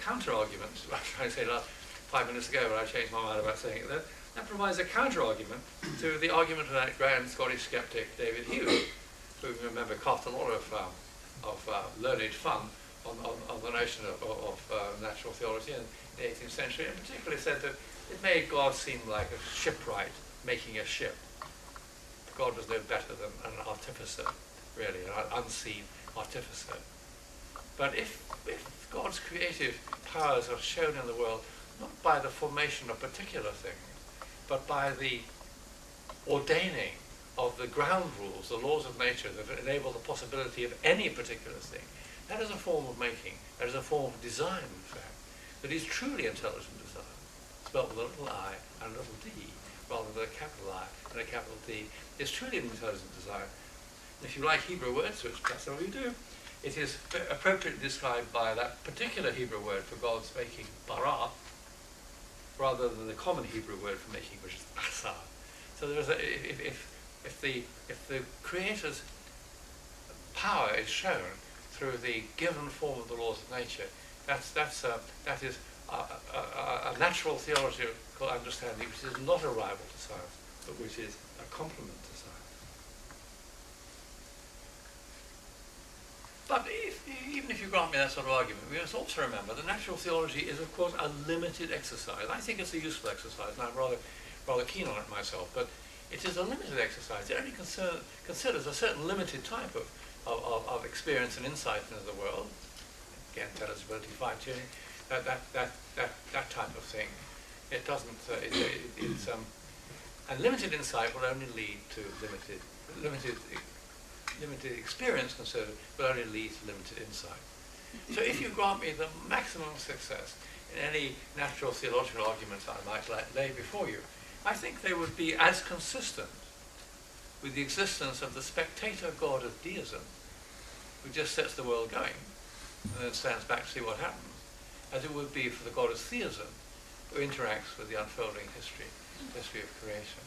Speaker 3: counter-argument. I was trying to say that 5 minutes ago, but I changed my mind about saying it. That provides a counter-argument to the argument of that grand Scottish skeptic David Hume, who, you remember, cast a lot of learned fun on the notion of natural theology in the 18th century, and particularly said that it made God seem like a shipwright making a ship. God was no better than an artificer, really, an unseen artificer. But if God's creative powers are shown in the world not by the formation of particular things, but by the ordaining of the ground rules, the laws of nature that enable the possibility of any particular thing, that is a form of making, that is a form of design, in fact, that is truly intelligent design, spelled with a little I and a little d, rather than a capital I and a capital D. It's truly an intelligent design. If you like Hebrew words, which perhaps some of you do, it is appropriately described by that particular Hebrew word for God's making, bara, rather than the common Hebrew word for making, which is asa. So there is if the Creator's power is shown through the given form of the laws of nature, that is a natural theological understanding which is not a rival to science, but which is a complement to science. But even if you grant me that sort of argument, we must also remember that natural theology is, of course, a limited exercise. I think it's a useful exercise, and I'm rather keen on it myself, but it is a limited exercise. It only considers a certain limited type of experience and insight into the world. Again, intelligibility, fine-tuning, that type of thing. It doesn't. And limited insight will only lead to limited experience considered will only lead to limited insight. So if you grant me the maximum success in any natural theological arguments I might lay before you, I think they would be as consistent with the existence of the spectator god of deism, who just sets the world going and then stands back to see what happens, as it would be for the god of theism, who interacts with the unfolding history of creation.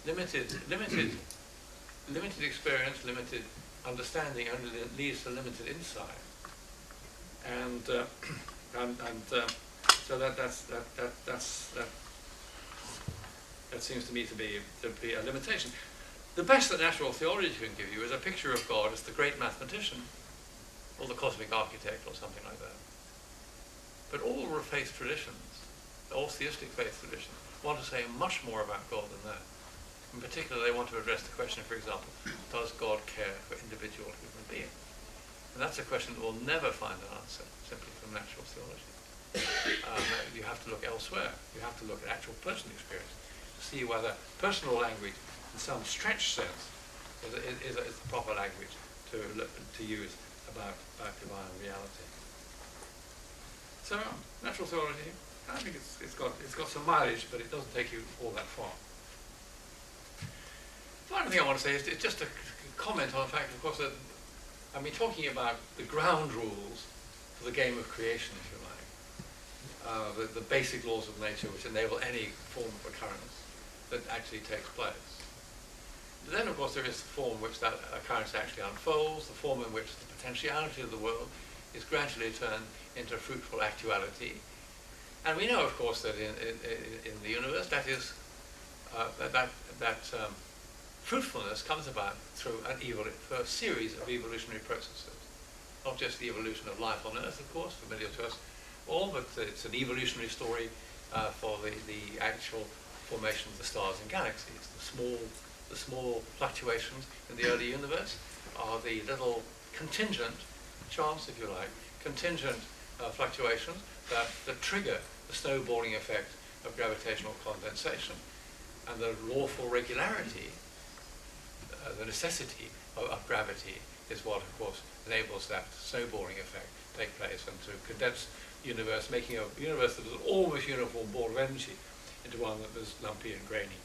Speaker 3: Limited experience, limited understanding only leads to limited insight, and so that seems to me to be a limitation. The best that natural theology can give you is a picture of God as the great mathematician, or the cosmic architect, or something like that. But all faith traditions, all theistic faith traditions, want to say much more about God than that. In particular, they want to address the question, for example, does God care for individual human beings? And that's a question that will never find an answer simply from natural theology. You have to look elsewhere. You have to look at actual personal experience to see whether personal language, in some stretched sense, is the proper language to use about divine reality. So, natural theology, I think it's got some mileage, but it doesn't take you all that far. The final thing I want to say is just a comment on the fact, of course, that I've been talking about the ground rules for the game of creation, if you like, the basic laws of nature which enable any form of occurrence that actually takes place. But then, of course, there is the form in which that occurrence actually unfolds, the form in which the potentiality of the world is gradually turned into fruitful actuality. And we know, of course, that in the universe, that is fruitfulness comes about through a series of evolutionary processes. Not just the evolution of life on Earth, of course, familiar to us all, but it's an evolutionary story for the actual formation of the stars and galaxies. The small fluctuations in the early universe are the little contingent chance, if you like, contingent fluctuations that trigger the snowballing effect of gravitational condensation. And the lawful regularity, the necessity of gravity, is what, of course, enables that snowballing effect to take place and to condense the universe, making a universe that is an almost uniform ball of energy into one that was lumpy and grainy,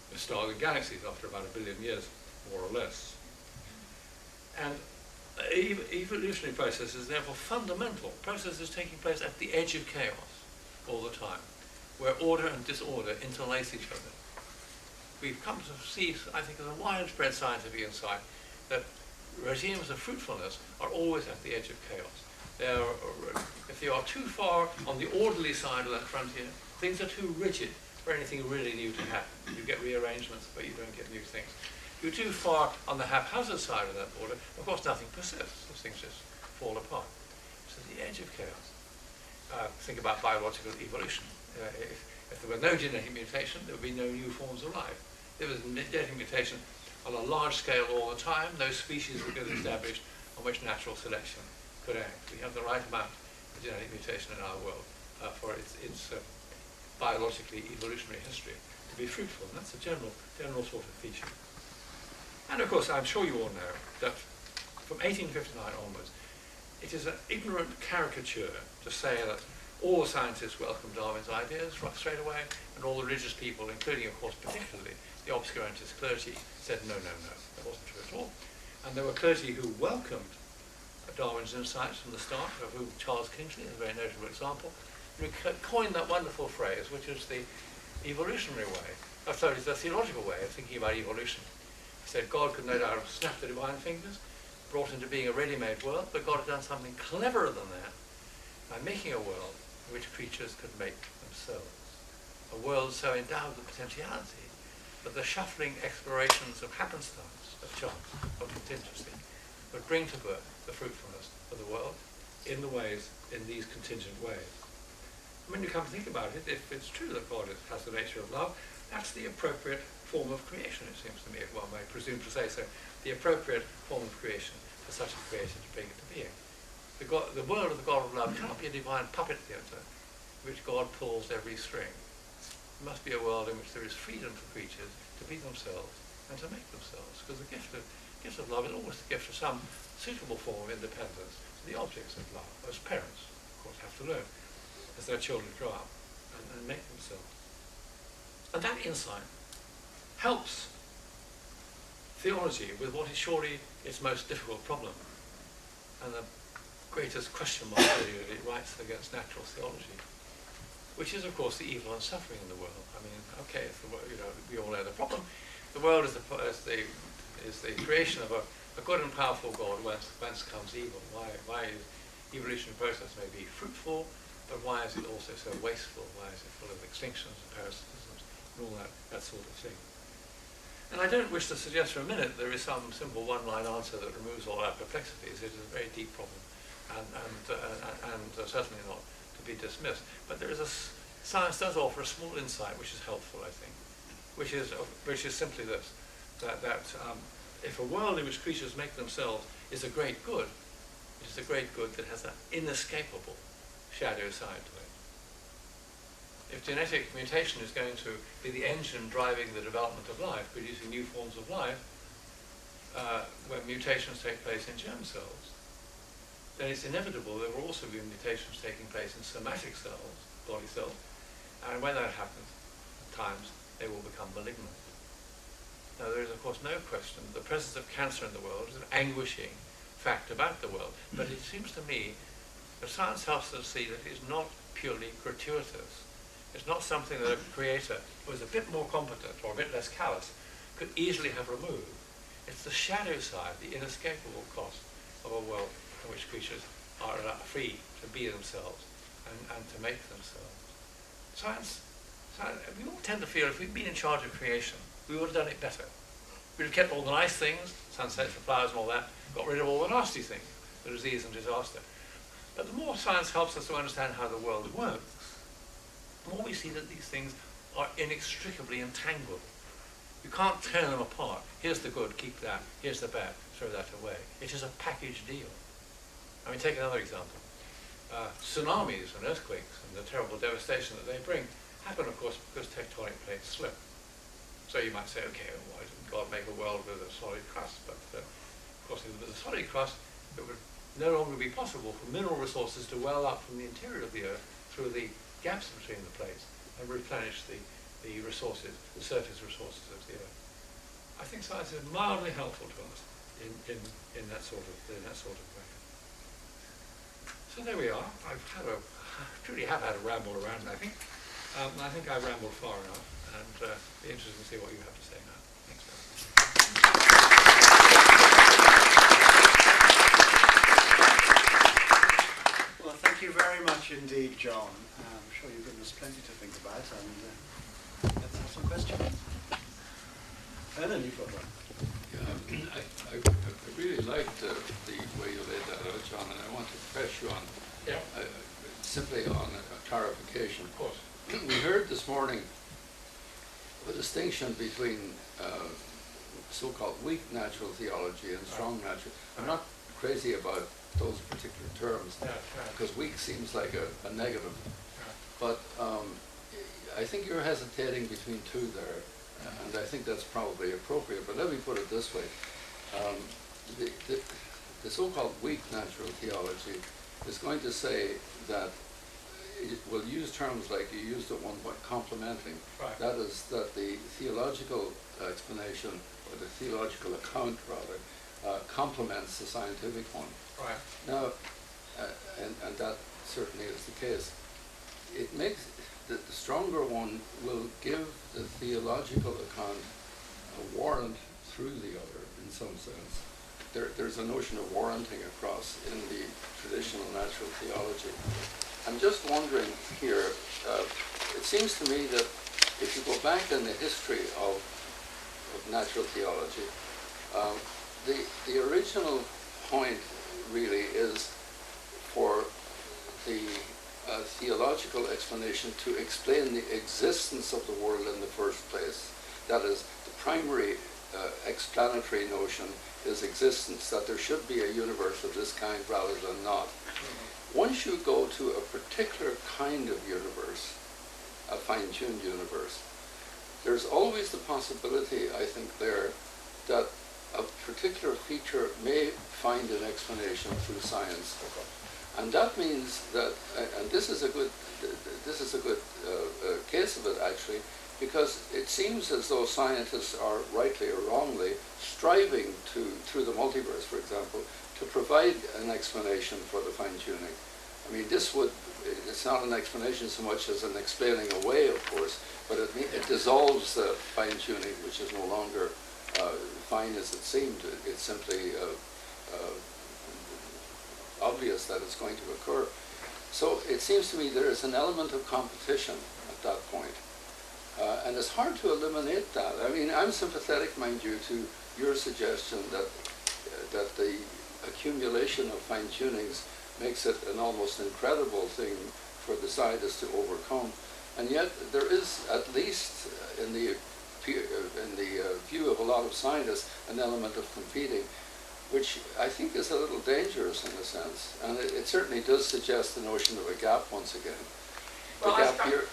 Speaker 3: with stars and galaxies after about 1 billion years, more or less. And evolutionary processes, therefore, fundamental processes taking place at the edge of chaos all the time, where order and disorder interlace each other. We've come to see, I think, as a widespread scientific insight that regimes of fruitfulness are always at the edge of chaos. If you are too far on the orderly side of that frontier, things are too rigid for anything really new to happen. You get rearrangements, but you don't get new things. If you're too far on the haphazard side of that border, of course nothing persists. Those things just fall apart. It's at the edge of chaos. Think about biological evolution. If there were no genetic mutation, there would be no new forms of life. There was genetic mutation on a large scale all the time. No species were good established on which natural selection could act. We have the right amount of genetic mutation in our world for its biologically evolutionary history to be fruitful. And that's a general sort of feature. And of course, I'm sure you all know that from 1859 onwards, it is an ignorant caricature to say that all the scientists welcomed Darwin's ideas right straight away, and all the religious people, including, of course, particularly the obscurantist clergy, said no, no, no. That wasn't true at all. And there were clergy who welcomed Darwin's insights from the start, of whom Charles Kingsley is a very notable example, who coined that wonderful phrase, which is the evolutionary way, it's the theological way of thinking about evolution. He said God could no doubt have snapped the divine fingers, brought into being a ready-made world, but God had done something cleverer than that by making a world in which creatures could make themselves. A world so endowed with potentiality that the shuffling explorations of happenstance, of chance, of contingency, would bring to birth the fruitfulness of the world in these contingent ways. When you come to think about it, if it's true that God has the nature of love, that's the appropriate form of creation, it seems to me, if one may presume to say so, the appropriate form of creation for such a creator to bring into being. The world of the God of love cannot be a divine puppet theatre in which God pulls every string. It must be a world in which there is freedom for creatures to be themselves and to make themselves, because the gift of love is always the gift of some suitable form of independence to the objects of love, as parents, of course, have to learn as their children grow up and make themselves. And that insight helps theology with what is surely its most difficult problem, and the greatest question mark that it writes against natural theology, which is, of course, the evil and suffering in the world. I mean, okay, we all know the problem. The world is the creation of a good and powerful God, whence comes evil. Why is evolutionary process may be fruitful, but why is it also so wasteful? Why is it full of extinctions and parasitisms and all that sort of thing? And I don't wish to suggest for a minute there is some simple one-line answer that removes all our perplexities. It is a very deep problem, and certainly not to be dismissed. But science does offer a small insight which is helpful, I think, which is simply this: that if a world in which creatures make themselves is a great good, it is a great good that has an inescapable shadow side to it. If genetic mutation is going to be the engine driving the development of life, producing new forms of life, when mutations take place in germ cells, then it's inevitable there will also be mutations taking place in somatic cells, body cells, and when that happens, at times they will become malignant. Now there is of course no question the presence of cancer in the world is an anguishing fact about the world, but it seems to me that science helps us see that it is not purely gratuitous. It's not something that a creator who is a bit more competent or a bit less callous could easily have removed. It's the shadow side, the inescapable cost of a world in which creatures are free to be themselves and to make themselves. Science, we all tend to feel if we'd been in charge of creation, we would have done it better. We'd have kept all the nice things, sunsets and flowers and all that, got rid of all the nasty things, the disease and disaster. But the more science helps us to understand how the world works, the more we see that these things are inextricably entangled. You can't tear them apart. Here's the good, keep that. Here's the bad, throw that away. It is a package deal. I mean, take another example. Tsunamis and earthquakes and the terrible devastation that they bring happen, of course, because tectonic plates slip. So you might say, okay, why didn't God make a world with a solid crust? But of course, if there was a solid crust, it would no longer be possible for mineral resources to well up from the interior of the Earth through the gaps between the plates and replenish the resources, the surface resources of the Earth. I think science is mildly helpful to us in that sort of way. So there we are. I truly have had a ramble around, I think. I think I've rambled far enough, and be interested to see what you have to say now. Thanks very much.
Speaker 2: Well, thank you very much indeed, John. I'm sure you've given us plenty to think about, and let's have some questions. Vernon, you've got one.
Speaker 4: Yeah, I really liked the way you laid that out, John, and I want to press you on simply on a clarification.
Speaker 3: Of course.
Speaker 4: We heard this morning the distinction between so-called weak natural theology and strong natural. I'm not crazy about those particular terms because weak seems like a negative. But I think you're hesitating between two there. and I think that's probably appropriate, but let me put it this way. Um, the so-called weak natural theology is going to say that it will use terms like you used at one point, complementing.
Speaker 3: Right.
Speaker 4: That is, that the theological explanation, or the theological account rather, complements the scientific one.
Speaker 3: Right.
Speaker 4: Now, and that certainly is the case. It makes, the stronger one will give the theological account a warrant through the other, in some sense. There's a notion of warranting across in the traditional natural theology. I'm just wondering here, it seems to me that if you go back in the history of natural theology, the original point really is for the theological explanation to explain the existence of the world in the first place. That is, the primary explanatory notion is existence, that there should be a universe of this kind rather than not. Once you go to a particular kind of universe, a fine-tuned universe, there's always the possibility, I think, there that a particular feature may find an explanation through science. And that means that, and this is a good case of it actually, because it seems as though scientists are, rightly or wrongly, striving to, through the multiverse, for example, to provide an explanation for the fine-tuning. I mean, it's not an explanation so much as an explaining away, of course, but it dissolves the fine-tuning, which is no longer fine as it seemed. It's simply obvious that it's going to occur. So it seems to me there is an element of competition at that point. And it's hard to eliminate that. I mean, I'm sympathetic, mind you, to your suggestion that the accumulation of fine-tunings makes it an almost incredible thing for the scientists to overcome. And yet there is, at least in the view of a lot of scientists, an element of competing, which I think is a little dangerous in a sense. And it certainly does suggest the notion of a gap once again.
Speaker 3: Well,
Speaker 4: the gap here,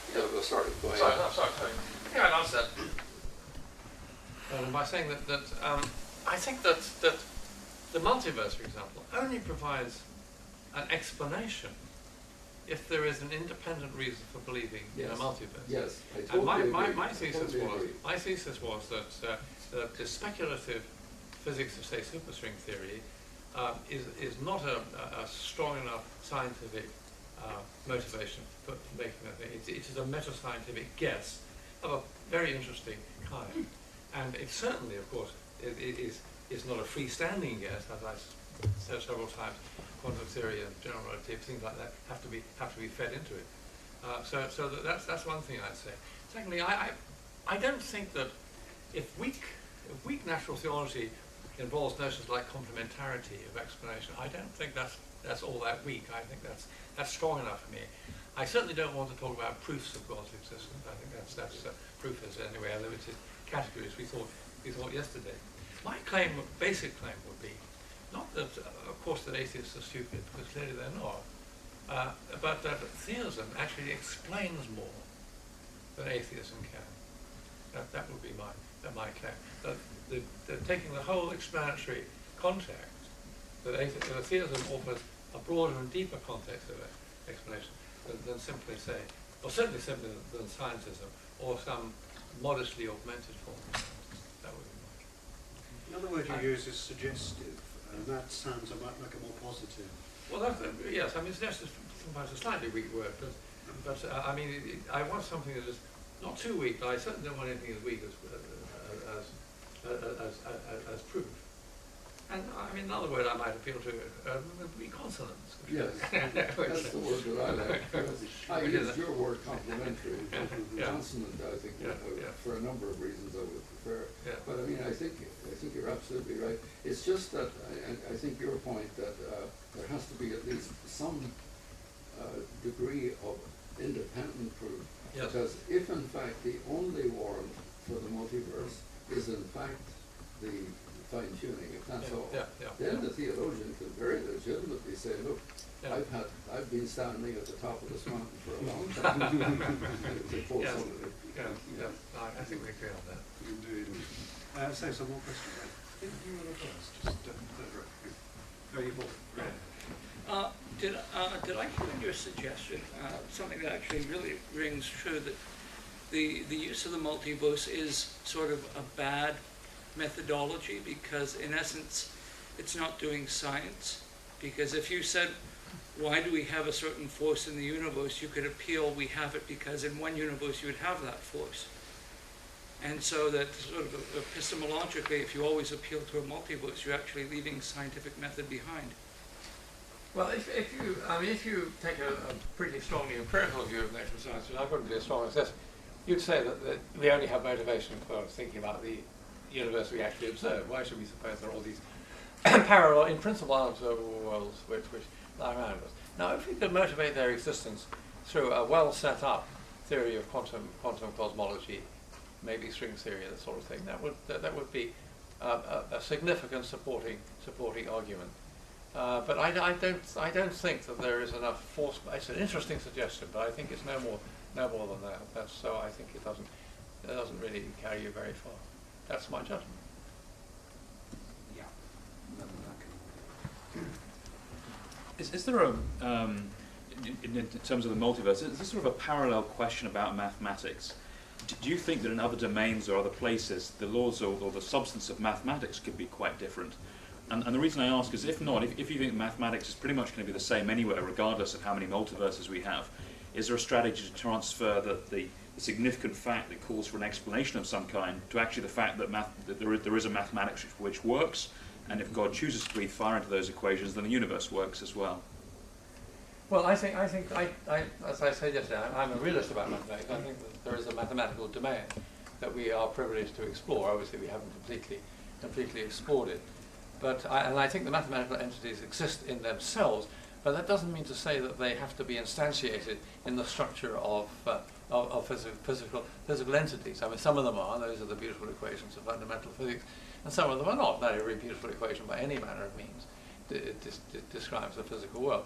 Speaker 4: sorry, go ahead.
Speaker 3: Sorry. I think I'd answer that by saying that I think that the multiverse, for example, only provides an explanation if there is an independent reason for believing in a multiverse.
Speaker 4: Yes, I
Speaker 3: And
Speaker 4: totally
Speaker 3: my thesis
Speaker 4: agree.
Speaker 3: was that the speculative physics of, say, superstring theory is not a strong enough scientific motivation for making that thing. It is a meta-scientific guess of a very interesting kind. And it certainly, of course, is not a freestanding guess, as I said several times. Quantum theory and general relativity, things like that, have to be fed into it. So that's one thing I'd say. Secondly, I don't think that if weak natural theology involves notions like complementarity of explanation, I don't think that's all that weak. I think that's strong enough for me. I certainly don't want to talk about proofs of God's existence. I think that's proof is anyway a limited category, as we thought yesterday. My basic claim would be not that, of course, that atheists are stupid, because clearly they're not, but that theism actually explains more than atheism can. That would be my claim. That taking the whole explanatory context, that theism offers a broader and deeper context of explanation than simply say, or certainly simpler than scientism, or some modestly augmented form of science. That would be my.
Speaker 2: The other word you use is suggestive, and that sounds like a more positive.
Speaker 3: Well, yes, I mean, suggestive is sometimes a slightly weak word, but I mean, I want something that is not too weak, but I certainly don't want anything as weak as proof. And I mean, another word I might appeal to would be consonants.
Speaker 4: Yes, that's the word that I like. I use your word complementary. Consonant, I think, for a number of reasons I would prefer.
Speaker 3: Yeah.
Speaker 4: But I mean, I think you're absolutely right. It's just that I think your point that there has to be at least some degree of independent proof.
Speaker 3: Yes.
Speaker 4: Because if in fact the only warrant for the multiverse is in fact the fine tuning, if that's all.
Speaker 3: Yeah, yeah.
Speaker 4: Then the theologian can very legitimately say, look,
Speaker 3: Yeah.
Speaker 4: I've been standing at the top of this mountain for a long time. To quote
Speaker 3: Yeah.
Speaker 4: somebody.
Speaker 3: Yeah. I think we agree on that.
Speaker 2: Indeed. So some more questions, right? I think you were the first, just third row. Oh, you both. Right.
Speaker 5: Did I hear in your suggestion something that actually really rings true, that the use of the multiverse is sort of a bad methodology, because in essence it's not doing science? Because if you said, why do we have a certain force in the universe, you could appeal, we have it because in one universe you would have that force. And so that sort of epistemologically, if you always appeal to a multiverse, you're actually leaving scientific method behind.
Speaker 3: Well, if you take a pretty strongly empirical view of natural science, and I wouldn't be as strong as this, you'd say that we only have motivation for thinking about the universe we actually observe. Why should we suppose there are all these parallel, in principle, unobservable worlds which lie around us? Now, if we could motivate their existence through a well set up theory of quantum cosmology, maybe string theory, that sort of thing, that would be a significant supporting argument. But I don't think that there is enough force. It's an interesting suggestion, but I think it's no more than that. So I think it doesn't really carry you very far. That's my judgment.
Speaker 2: Yeah.
Speaker 6: Is there a, in terms of the multiverse, is this sort of a parallel question about mathematics? Do you think that in other domains or other places, the laws or the substance of mathematics could be quite different? And the reason I ask is, if not, if you think mathematics is pretty much going to be the same anywhere, regardless of how many multiverses we have, is there a strategy to transfer the significant fact that calls for an explanation of some kind to actually the fact that there is a mathematics which works, and if God chooses to breathe fire into those equations, then the universe works as well?
Speaker 3: Well, I think, as I said yesterday, I'm a realist about mathematics. I think that there is a mathematical domain that we are privileged to explore. Obviously, we haven't completely explored it. But I think the mathematical entities exist in themselves, but that doesn't mean to say that they have to be instantiated in the structure of physical entities. I mean, some of them are. Those are the beautiful equations of fundamental physics, and some of them are not. Not every beautiful equation by any manner of means it describes the physical world.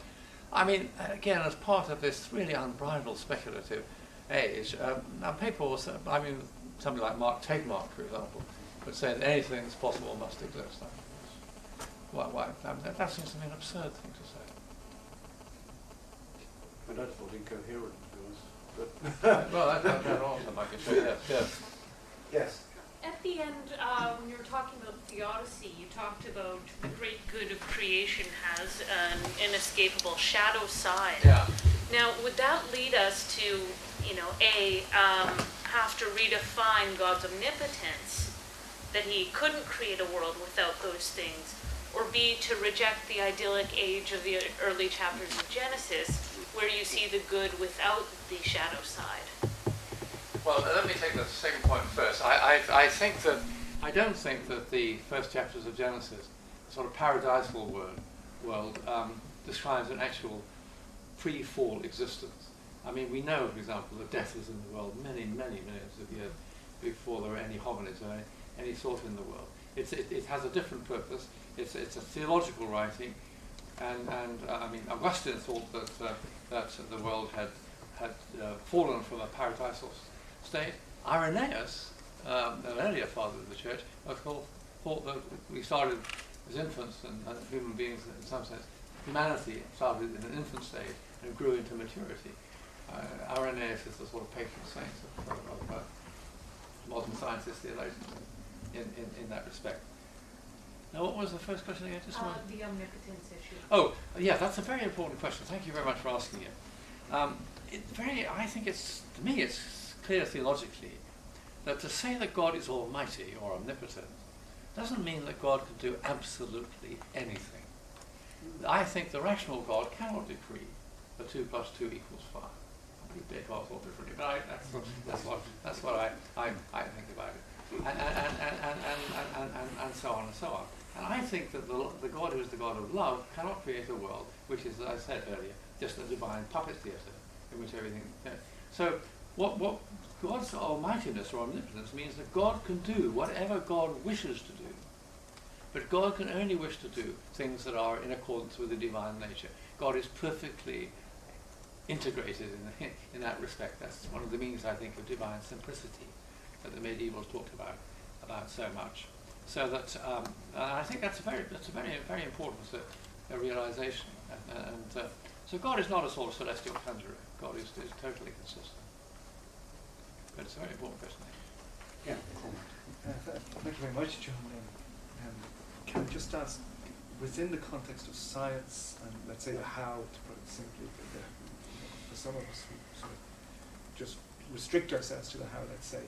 Speaker 3: I mean, again, as part of this really unbridled speculative age, now people will say, I mean, somebody like Mark, for example, would say that anything that's possible must exist. Why? I mean, that seems to me an absurd thing to say.
Speaker 2: And I thought incoherent, to be honest. But
Speaker 3: Well, that also might be true, yes.
Speaker 2: yes.
Speaker 7: At the end, when you were talking about theodicy, you talked about the great good of creation has an inescapable shadow side.
Speaker 3: Yeah.
Speaker 7: Now, would that lead us to, have to redefine God's omnipotence, that he couldn't create a world without those things, or B, to reject the idyllic age of the early chapters of Genesis, where you see the good without the shadow side?
Speaker 3: Well, let me take the second point first. I don't think that the first chapters of Genesis, the sort of paradisal world, describes an actual pre-fall existence. I mean, we know, for example, that death was in the world many millions of years before there were any hominids or any thought in the world. It has a different purpose. It's a theological writing, and I mean, Augustine thought that the world had fallen from a paradisal state. Irenaeus, an earlier father of the church, thought that we started as infants and human beings, in some sense, humanity started in an infant state and grew into maturity. Irenaeus is the sort of patron saint of modern scientists, theologians, in that respect. Now, what was the first question again? Just
Speaker 7: The omnipotence issue.
Speaker 3: Oh, yeah, that's a very important question. Thank you very much for asking it. I think to me, it's clear theologically that to say that God is almighty or omnipotent doesn't mean that God can do absolutely anything. I think the rational God cannot decree that 2 + 2 = 5. Descartes thought differently, but that's what I think about it, and so on and so on. And I think that the God who is the God of love cannot create a world which is, as I said earlier, just a divine puppet theatre in which everything. So what God's almightiness or omnipotence means that God can do whatever God wishes to do, But God can only wish to do things that are in accordance with the divine nature. God is perfectly integrated in that respect. That's one of the meanings, I think, of divine simplicity that the medievals talked about so much. So that I think that's a very important realization. So God is not a sort of celestial conjurer. God is totally consistent. But it's a very important question.
Speaker 2: Yeah.
Speaker 8: Thank you very much, John. Can I just ask, within the context of science and let's say the how, to put it simply, for some of us who sort of just restrict ourselves to the how, let's say,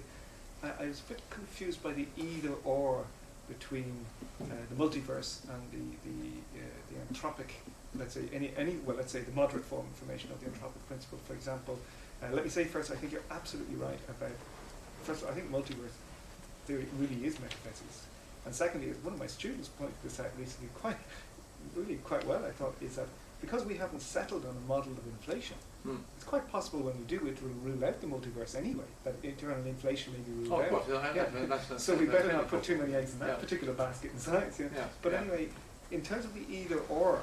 Speaker 8: I was a bit confused by the either or between the multiverse and the anthropic, let's say let's say the moderate form information of the anthropic principle. For example, let me say first, I think you're absolutely right about. First of all, I think multiverse theory really is metaphysics, and secondly, one of my students pointed this out recently quite well. I thought is that because we haven't settled on a model of inflation, it's quite possible when we do it will rule out the multiverse anyway. That internal inflation may be ruled out. So we better not put too many eggs in that particular basket in science. But anyway, in terms of the either or,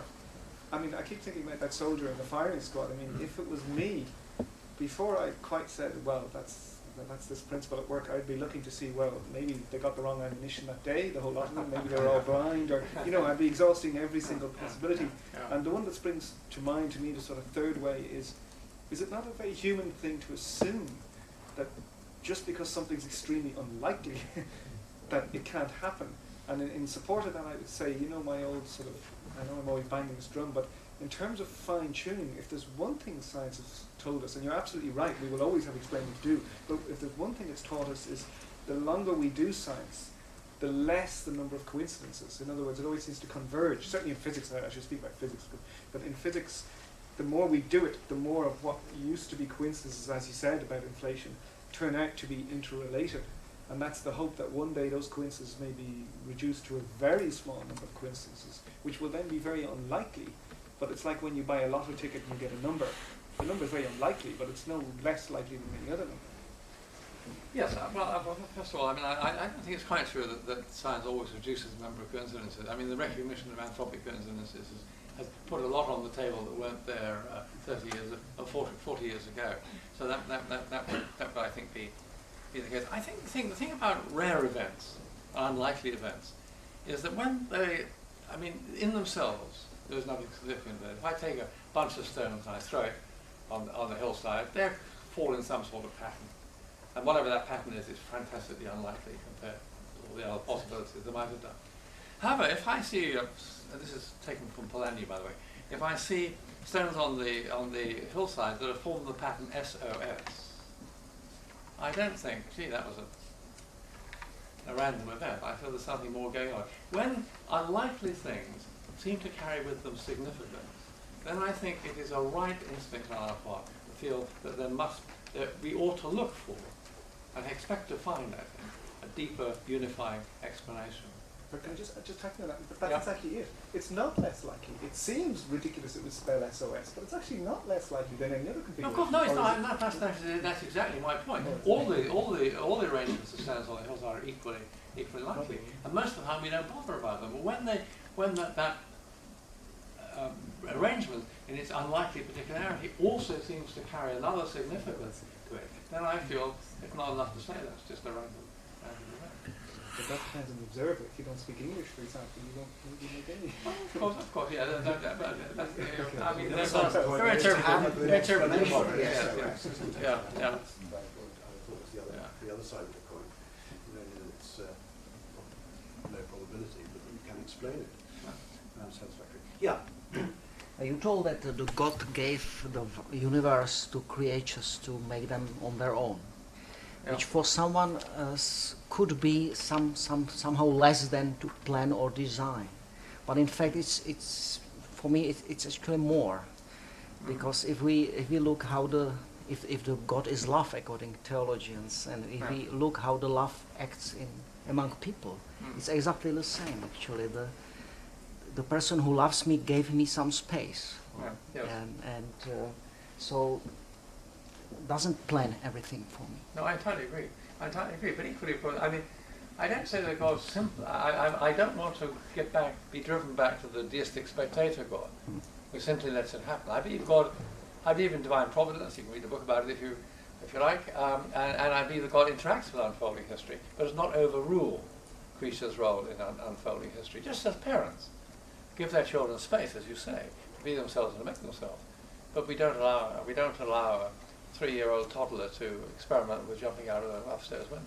Speaker 8: I mean, I keep thinking about that soldier in the firing squad. I mean, if it was me, before I quite said, well, that's this principle at work, I'd be looking to see, well, maybe they got the wrong ammunition that day, the whole lot of them, maybe they were all blind, or, I'd be exhausting every single possibility. And the one that springs to mind to me, the sort of third way, is it not a very human thing to assume that just because something's extremely unlikely, that it can't happen? And in support of that, I would say, my old sort of, I know I'm always banging this drum, but in terms of fine-tuning, if there's one thing science has told us, and you're absolutely right, we will always have explaining to do, but if there's one thing it's taught us is the longer we do science, the less the number of coincidences. In other words, it always seems to converge. Certainly in physics, I should speak about physics, but in physics, the more we do it, the more of what used to be coincidences, as you said, about inflation, turn out to be interrelated. And that's the hope that one day those coincidences may be reduced to a very small number of coincidences, which will then be very unlikely. But it's like when you buy a lotto ticket and you get a number. The number is very unlikely, but it's no less likely than any other number.
Speaker 3: Yes, well, first of all, I mean, I don't think it's quite true that science always reduces the number of coincidences. I mean, the recognition of anthropic coincidences has put a lot on the table that weren't there 30 years or 40 years ago. So that would, I think, be the case. I think the thing about rare events, unlikely events, is that when they, I mean, in themselves, there's nothing significant there. If I take a bunch of stones and I throw it on the hillside, they fall in some sort of pattern. And whatever that pattern is fantastically unlikely compared to all the other possibilities they might have done. However, if I see, this is taken from Polanyi, by the way, if I see stones on the hillside that have formed the pattern SOS, I don't think, gee, that was a random event. I feel there's something more going on. When unlikely things seem to carry with them significance, then I think it is a right instinct on our part to feel that we ought to look for and expect to find, I think, a deeper unifying explanation.
Speaker 8: But can I just tack on that? But that's exactly it. It's not less likely. It seems ridiculous it would spell SOS, but it's actually not less likely than any other configuration.
Speaker 3: No, of course, no, it's not. That's exactly my point. All the arrangements of stones on the hills are equally likely, and most of the time we don't bother about them. But when that arrangement in its unlikely particularity also seems to carry another significance to it, then I feel it's not enough to say that's just a random event.
Speaker 8: But that depends on the observer. If you don't speak English, for example, you don't make any.
Speaker 3: Of course, yeah. I mean,
Speaker 2: That's
Speaker 3: there's a very interpretation.
Speaker 2: Yes,
Speaker 3: Yeah.
Speaker 2: I thought it was the other side of the coin. It's low probability, but you can explain it. Satisfactory. Yeah.
Speaker 9: You told that the God gave the universe to creatures to make them on their own, which for someone could be somehow less than to plan or design. But in fact, it's for me it's actually more, because if we look how if the God is love according to theologians, and if we look how the love acts among people, it's exactly the same actually. The person who loves me gave me some space, so doesn't plan everything for me.
Speaker 3: No, I entirely agree. But equally, I mean, I don't say that God's simple. I don't want to be driven back to the deistic spectator God, who simply lets it happen. I believe in divine providence. You can read the book about it if you like. And I believe that God interacts with unfolding history, but does not overrule creatures' role in unfolding history. Just as parents give their children space, as you say, to be themselves and to make themselves. But we don't allow a 3-year-old toddler to experiment with jumping out of an upstairs window.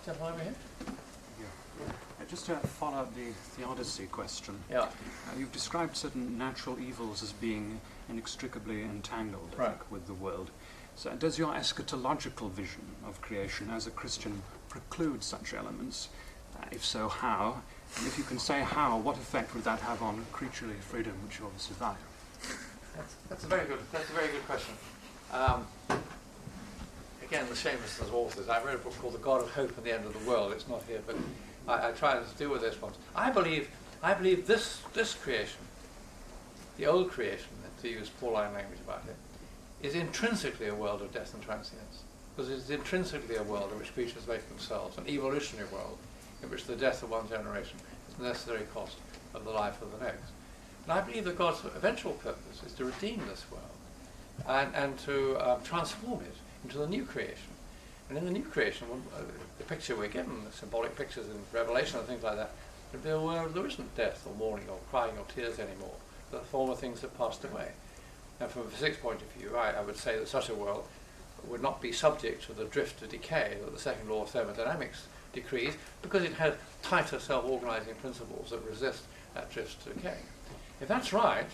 Speaker 3: Gentleman over here?
Speaker 10: Just to follow up the theodicy question.
Speaker 3: Yeah.
Speaker 10: You've described certain natural evils as being inextricably entangled, I think, with the world. So does your eschatological vision of creation as a Christian preclude such elements? If so, how? And if you can say how, what effect would that have on creaturely freedom, which you obviously value?
Speaker 3: That's a very good question. Again, the shamelessness of authors. I wrote a book called The God of Hope and the End of the World. It's not here, but I try to deal with this one. I believe this creation, the old creation, to use Pauline language about it, is intrinsically a world of death and transience. Because it is intrinsically a world in which creatures make themselves, an evolutionary world in which the death of one generation is the necessary cost of the life of the next. And I believe that God's eventual purpose is to redeem this world and to transform it into the new creation. And in the new creation, the picture we're given, the symbolic pictures in Revelation and things like that, there isn't death or mourning or crying or tears anymore. The former things have passed away. And from a physics point of view, I would say that such a world would not be subject to the drift to decay that the second law of thermodynamics decrees, because it has tighter self-organizing principles that resist that drift to decay. If that's right,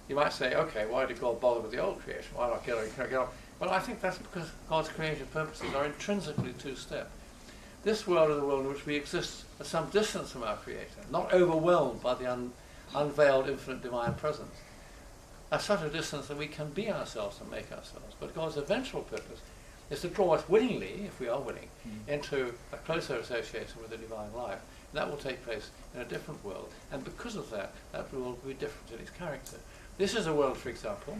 Speaker 3: you might say, okay, why did God bother with the old creation? Why not get on? Well, I think that's because God's creative purposes are intrinsically two-step. This world is a world in which we exist at some distance from our Creator, not overwhelmed by the unveiled infinite divine presence. At such a distance that we can be ourselves and make ourselves. But God's eventual purpose is to draw us willingly, if we are willing, into a closer association with the divine life. And that will take place in a different world. And because of that, that world will be different in its character. This is a world, for example,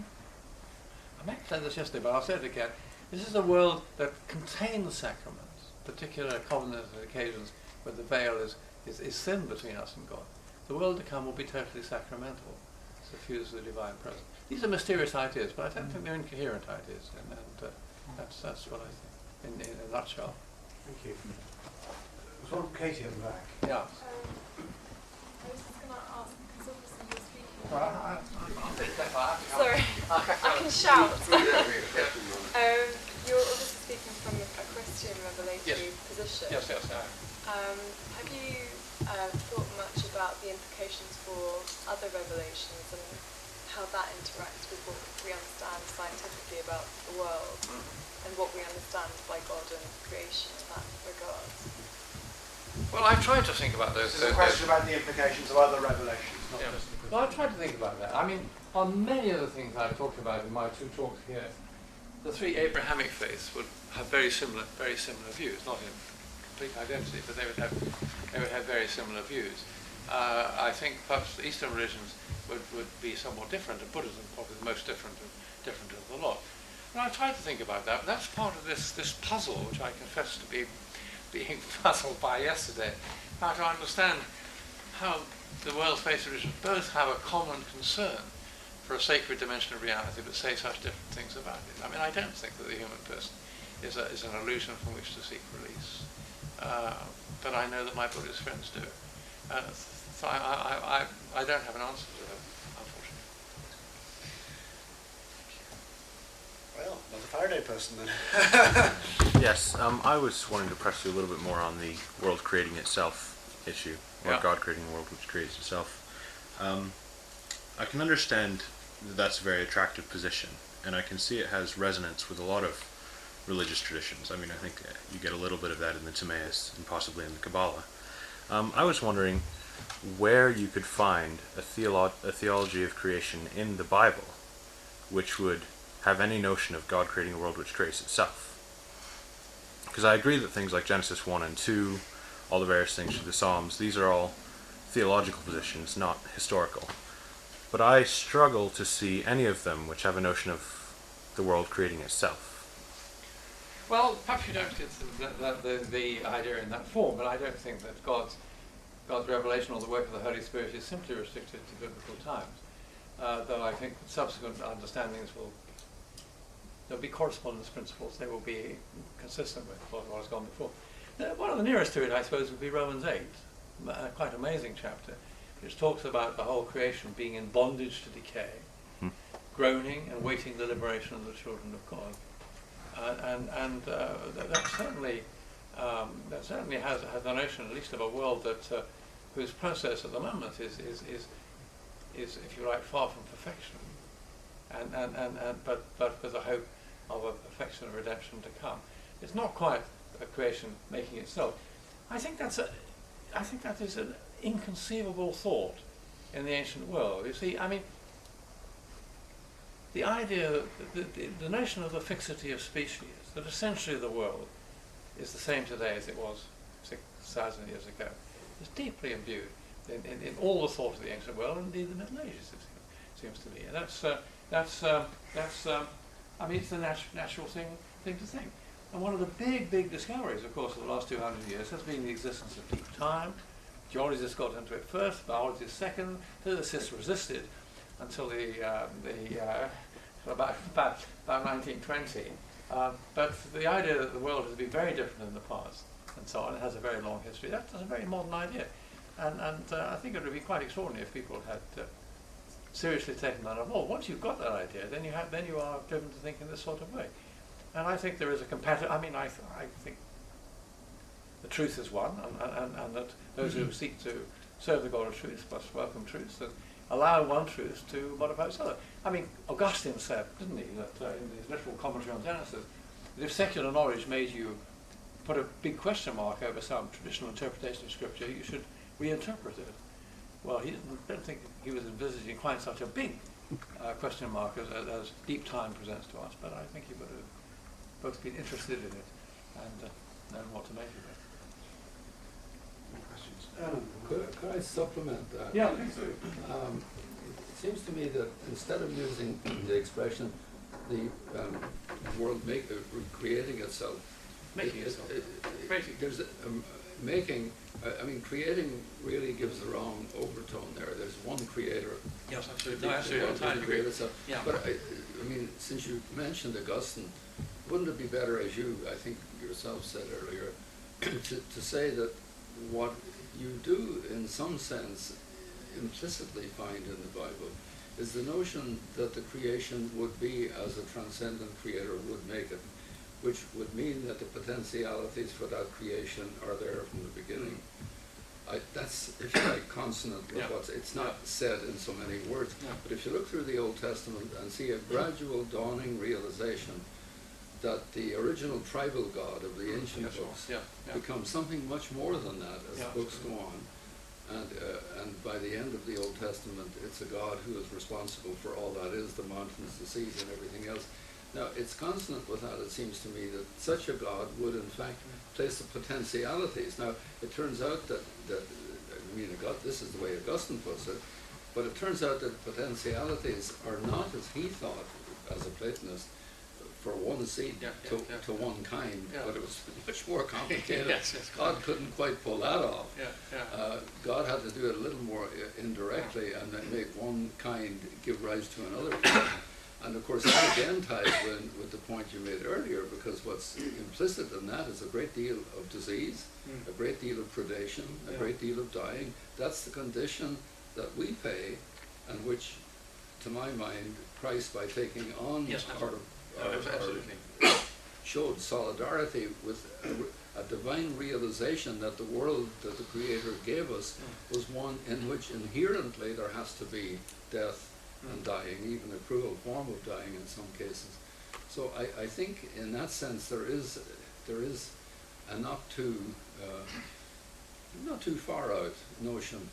Speaker 3: I might have said this yesterday, but I'll say it again. This is a world that contains sacraments, particular covenants and occasions where the veil is thin between us and God. The world to come will be totally sacramental, suffused with the divine presence. These are mysterious ideas, but I don't think they're incoherent ideas, and that's what I think, in a nutshell.
Speaker 2: Thank you. There's one from Katie at the back.
Speaker 3: Yeah.
Speaker 11: I was just going to ask, because obviously you're speaking.
Speaker 3: I'll take that.
Speaker 11: Sorry, I can shout. You're obviously speaking from a Christian revelatory position.
Speaker 3: Yes, I am.
Speaker 11: Have you thought much about the implications for other revelations and how that interacts with what we understand scientifically about the world and what we understand by God and creation in that regard?
Speaker 3: Well, I've tried to think about those.
Speaker 2: This is a question about the implications of other revelations, not just the
Speaker 3: Well, I've tried to think about that. I mean, on many of the things I've talked about in my two talks here, the three Abrahamic faiths would have very similar views, not in complete identity, but they would have very similar views. I think perhaps the Eastern religions would be somewhat different, and Buddhism probably the most different of the lot. And I tried to think about that, but that's part of this puzzle which I confess to being puzzled by yesterday, how to understand how the world's faith religions both have a common concern for a sacred dimension of reality, but say such different things about it. I mean, I don't think that the human person is an illusion from which to seek release, but I know that my Buddhist friends do. So I don't have an answer to that, unfortunately.
Speaker 2: Well, not a Faraday person then.
Speaker 12: Yes, I was wanting to press you a little bit more on the world creating itself issue, or God creating a world which creates itself. I can understand that that's a very attractive position, and I can see it has resonance with a lot of religious traditions. I mean, I think you get a little bit of that in the Timaeus and possibly in the Kabbalah. I was wondering where you could find a theology of creation in the Bible which would have any notion of God creating a world which creates itself. Because I agree that things like Genesis 1 and 2, all the various things through the Psalms, these are all theological positions, not historical. But I struggle to see any of them which have a notion of the world creating itself.
Speaker 3: Well, perhaps you don't get the idea in that form, but I don't think that God's revelation or the work of the Holy Spirit is simply restricted to biblical times. Though I think subsequent understandings there'll be correspondence principles, they will be consistent with what has gone before. One of the nearest to it, I suppose, would be Romans 8, a quite amazing chapter, which talks about the whole creation being in bondage to decay, groaning and waiting the liberation of the children of God. That certainly has the notion, at least, of a world that whose process at the moment is, if you like, far from perfection, but with the hope of a perfection of redemption to come. It's not quite a creation making itself. I think that is an inconceivable thought in the ancient world. You see, I mean, the idea, the notion of the fixity of species, that essentially the world is the same today as it was 6,000 years ago, is deeply imbued in all the thought of the ancient world, and indeed the Middle Ages, it seems to me. And I mean, it's the natural thing to think. And one of the big discoveries, of course, of the last 200 years has been the existence of deep time. Geologists got into it first, biologists second, physicists resisted until about 1920. But the idea that the world has been very different in the past, and so on, it has a very long history, that's a very modern idea. And I think it would be quite extraordinary if people had seriously taken that on board. Once you've got that idea, then you are driven to think in this sort of way. And I think there is a competitive, I mean, I think the truth is one, and that those who seek to serve the God of truth must welcome truth and allow one truth to modify its other. I mean, Augustine said, didn't he, that in his literal commentary on Genesis, that if secular knowledge made you put a big question mark over some traditional interpretation of Scripture, you should reinterpret it. Well, I don't think he was envisaging quite such a big question mark as deep time presents to us, but I think he would have both been interested in it and known what to make of it.
Speaker 4: Could I supplement that?
Speaker 3: Yeah, please do.
Speaker 4: It seems to me that instead of using the expression the world creating itself, there's I mean, creating really gives the wrong overtone there. There's one creator.
Speaker 3: Yes, absolutely. No, absolutely.
Speaker 4: Yeah. But I mean, since you mentioned Augustine, wouldn't it be better, as you, I think, yourself said earlier, to say that what you do, in some sense, implicitly find in the Bible is the notion that the creation would be as a transcendent creator would make it, which would mean that the potentialities for that creation are there from the beginning. That's, if you like, consonant with what's, it's not said in so many words, but if you look through the Old Testament and see a gradual dawning realization that the original tribal God of the ancient books becomes something much more than that as books go on. And by the end of the Old Testament, it's a God who is responsible for all that is, the mountains, the seas, and everything else. Now, it's consonant with that, it seems to me, that such a God would, in fact, place the potentialities. Now, it turns out that I mean, this is the way Augustine puts it, but it turns out that potentialities are not, as he thought, as a Platonist, for one seed to one kind, but it was much more complicated. God couldn't quite pull that off. God had to do it a little more indirectly and then make one kind give rise to another kind. And of course that again ties in with the point you made earlier, because what's implicit in that is a great deal of disease, a great deal of predation, a great deal of dying. That's the condition that we pay, and which, to my mind, Christ, by taking on showed solidarity with a divine realization that the world that the Creator gave us was one in which inherently there has to be death and dying, even a cruel form of dying in some cases. So I think in that sense there is a not too far out notion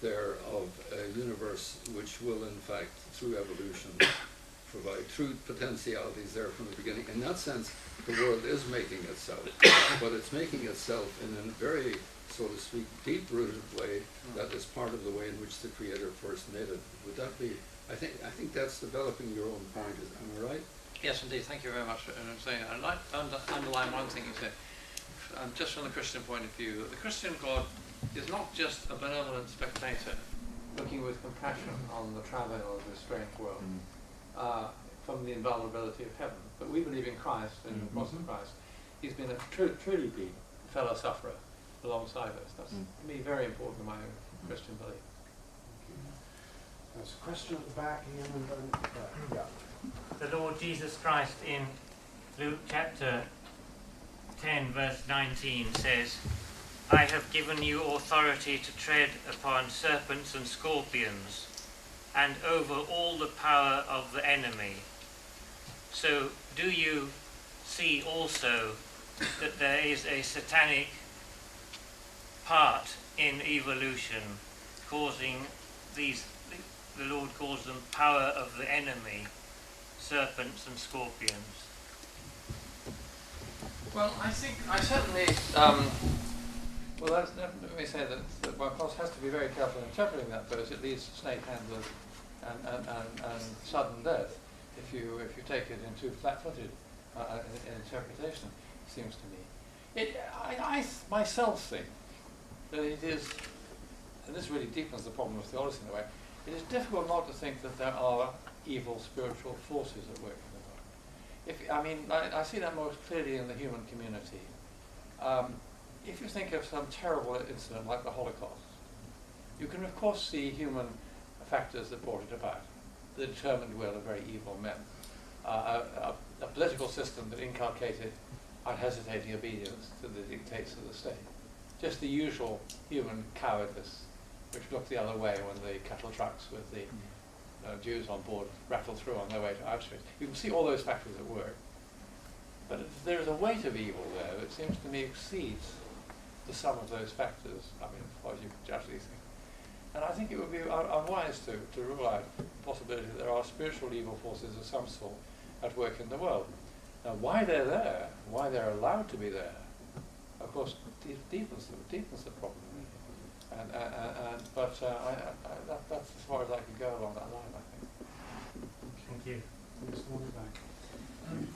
Speaker 4: there of a universe which will in fact through evolution provide true potentialities there from the beginning. In that sense the world is making itself, but it's making itself in a very, so to speak, deep-rooted way that is part of the way in which the Creator first made it. Would that be, I think that's developing your own point, am I right?
Speaker 3: Yes, indeed. Thank you very much for saying that. I'd like to underline one thing you said, just from the Christian point of view. The Christian God is not just a benevolent spectator looking with compassion on the travail of this strange world from the invulnerability of heaven. But we believe in Christ and the cross of Christ. He's been truly been a fellow sufferer alongside us. That's to me very important in my own Christian belief.
Speaker 2: There's a question at the back here and then yeah.
Speaker 13: The Lord Jesus Christ in Luke chapter 10 verse 19 says, I have given you authority to tread upon serpents and scorpions and over all the power of the enemy. So do you see also that there is a satanic part in evolution causing these, the Lord calls them power of the enemy, serpents and scorpions?
Speaker 3: Well, I certainly, well, let me say that one, of course, has to be very careful in interpreting that verse. It leads to snake handlers and sudden death if you take it in too flat-footed interpretation, it seems to me. I myself think that it is, and this really deepens the problem of theology in a way, it is difficult not to think that there are evil spiritual forces at work in the world. I see that most clearly in the human community. If you think of some terrible incident like the Holocaust, you can of course see human factors that brought it about, the determined will of very evil men, a political system that inculcated unhesitating obedience to the dictates of the state, just the usual human cowardice which looked the other way when the cattle trucks with the Jews on board rattled through on their way to Auschwitz. You can see all those factors at work. But there is a weight of evil there that seems to me exceeds the sum of those factors, as you could justly think. And I think it would be unwise to rule out the possibility that there are spiritual evil forces of some sort at work in the world. Now, why they're there, why they're allowed to be there, of course, deepens the problem. But that's as far as I could go along that line, I think.
Speaker 13: Thank you.
Speaker 8: You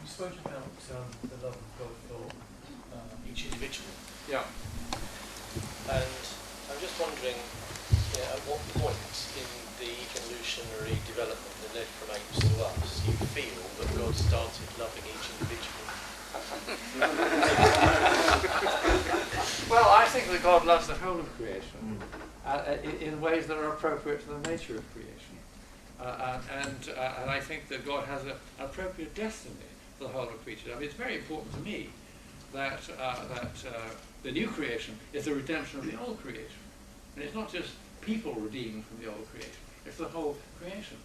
Speaker 8: spoke about the love of God for each individual.
Speaker 3: Yeah.
Speaker 14: And I'm just wondering, at what point in the evolutionary development that led from apes to us, you feel that God started loving each individual?
Speaker 3: Well, I think that God loves the whole of creation in ways that are appropriate to the nature of creation. And I think that God has an appropriate destiny for the whole of creation. It's very important to me that the new creation is the redemption of the old creation. And it's not just people redeemed from the old creation, it's the whole creation.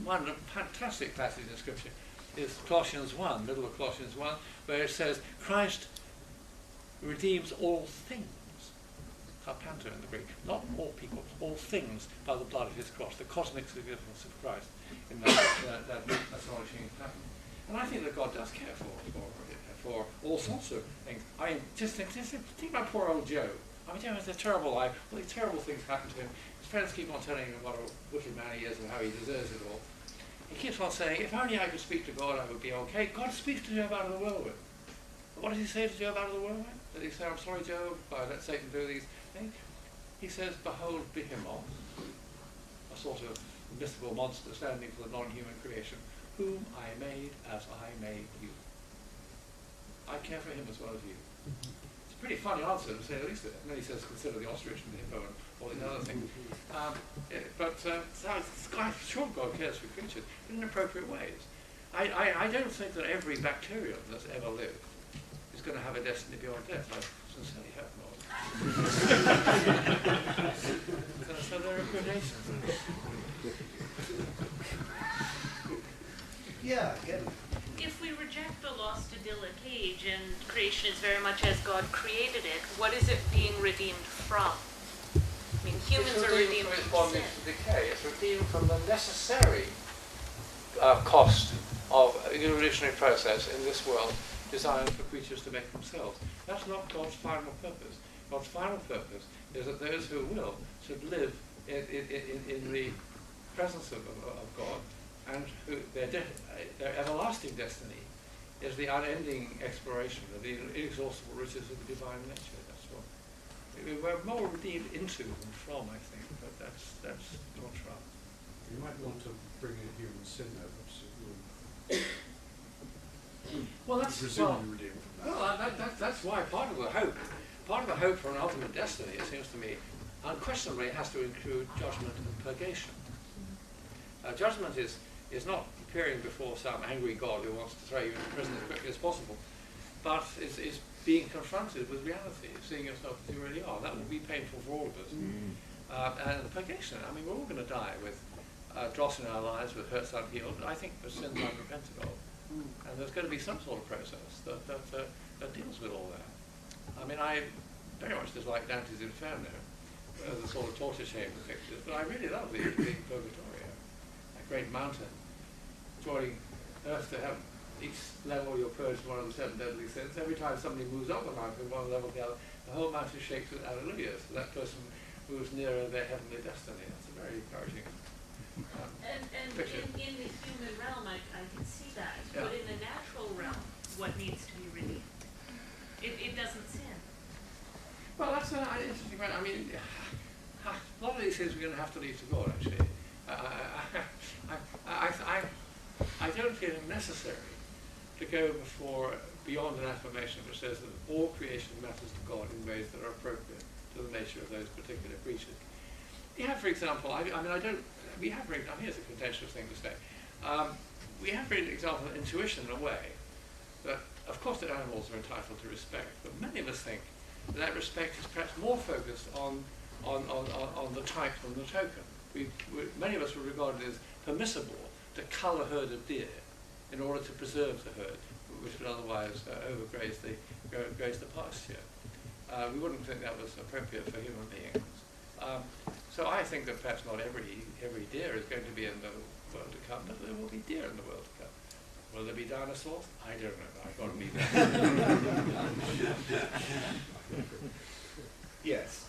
Speaker 3: One fantastic passage in Scripture is Colossians 1, middle of Colossians 1, where it says, Christ redeems all things, carpanto in the Greek, not all people, all things by the blood of his cross, the cosmic significance of Christ in that astonishing pattern. And I think that God does care for all sorts of things. Just think about poor old Job. Job has a terrible life, all these terrible things happen to him. His friends keep on telling him what a wicked man he is and how he deserves it all. He keeps on saying, if only I could speak to God, I would be okay. God speaks to Job out of the whirlwind. What does he say to Job out of the whirlwind? Does he say, I'm sorry, Job, I let Satan do these things? He says, behold, Behemoth, a sort of mystical monster standing for the non-human creation, whom I made as I made you. I care for him as well as you. It's a pretty funny answer, to say the least. And then he says, consider the ostrich and the hippo and all these other things. I'm sure God cares for creatures, but in appropriate ways. I don't think that every bacterium that's ever lived is going to have a destiny beyond death. I sincerely hope not. So there are gradations.
Speaker 2: Yeah, again.
Speaker 7: If we reject the lost idyllic age and creation is very much as God created it, what is it being redeemed from? Humans are redeemed from sin.
Speaker 3: Decay. It's redeemed from the necessary cost of the evolutionary process in this world designed for creatures to make themselves. That's not God's final purpose. God's final purpose is that those who will should live in the presence of God and their everlasting destiny is the unending exploration of the inexhaustible riches of the divine nature. That's what we're more redeemed into than from, I think. But that's not true.
Speaker 15: You might want to bring in human sin there,
Speaker 3: well, that's that's why part of the hope for an ultimate destiny, it seems to me, unquestionably has to include judgment and purgation. Judgment is not appearing before some angry God who wants to throw you into prison as quickly as possible, but is being confronted with reality, seeing yourself as you really are. That will be painful for all of us. And the purgation, I mean, we're all going to die with dross in our lives, with hurts unhealed, but I think the sins unrepented of. And there's going to be some sort of process that deals with all that. I mean, I very much dislike Dante's Inferno, the sort of torture chamber pictures, but I really love the Purgatorio, that great mountain joining earth to heaven. Each level you're purged from one of the 7 deadly sins. Every time somebody moves up the mountain, one level to the other, the whole mountain shakes with hallelujah. So that person moves nearer their heavenly destiny. That's a very encouraging
Speaker 7: And
Speaker 3: picture.
Speaker 7: in the human realm, I can see that.
Speaker 3: Yeah.
Speaker 7: But in the natural realm, what needs to be redeemed? It doesn't sin.
Speaker 3: Well, that's an interesting point. I mean, a lot of these things we're going to have to leave to God, actually. I don't feel it necessary to go beyond an affirmation which says that all creation matters to God in ways that are appropriate to the nature of those particular creatures. You have, for example, here's a contentious thing to say. We have, for example, intuition in a way that, of course, that animals are entitled to respect, but many of us think that respect is perhaps more focused on the type than the token. Many of us would regard it as permissible to cull a herd of deer in order to preserve the herd, which would otherwise overgraze the pasture. We wouldn't think that was appropriate for human beings. So I think that perhaps not every deer is going to be in the world to come, but there will be deer in the world to come. Will there be dinosaurs? I don't know. I've got to meet that.
Speaker 2: Yes.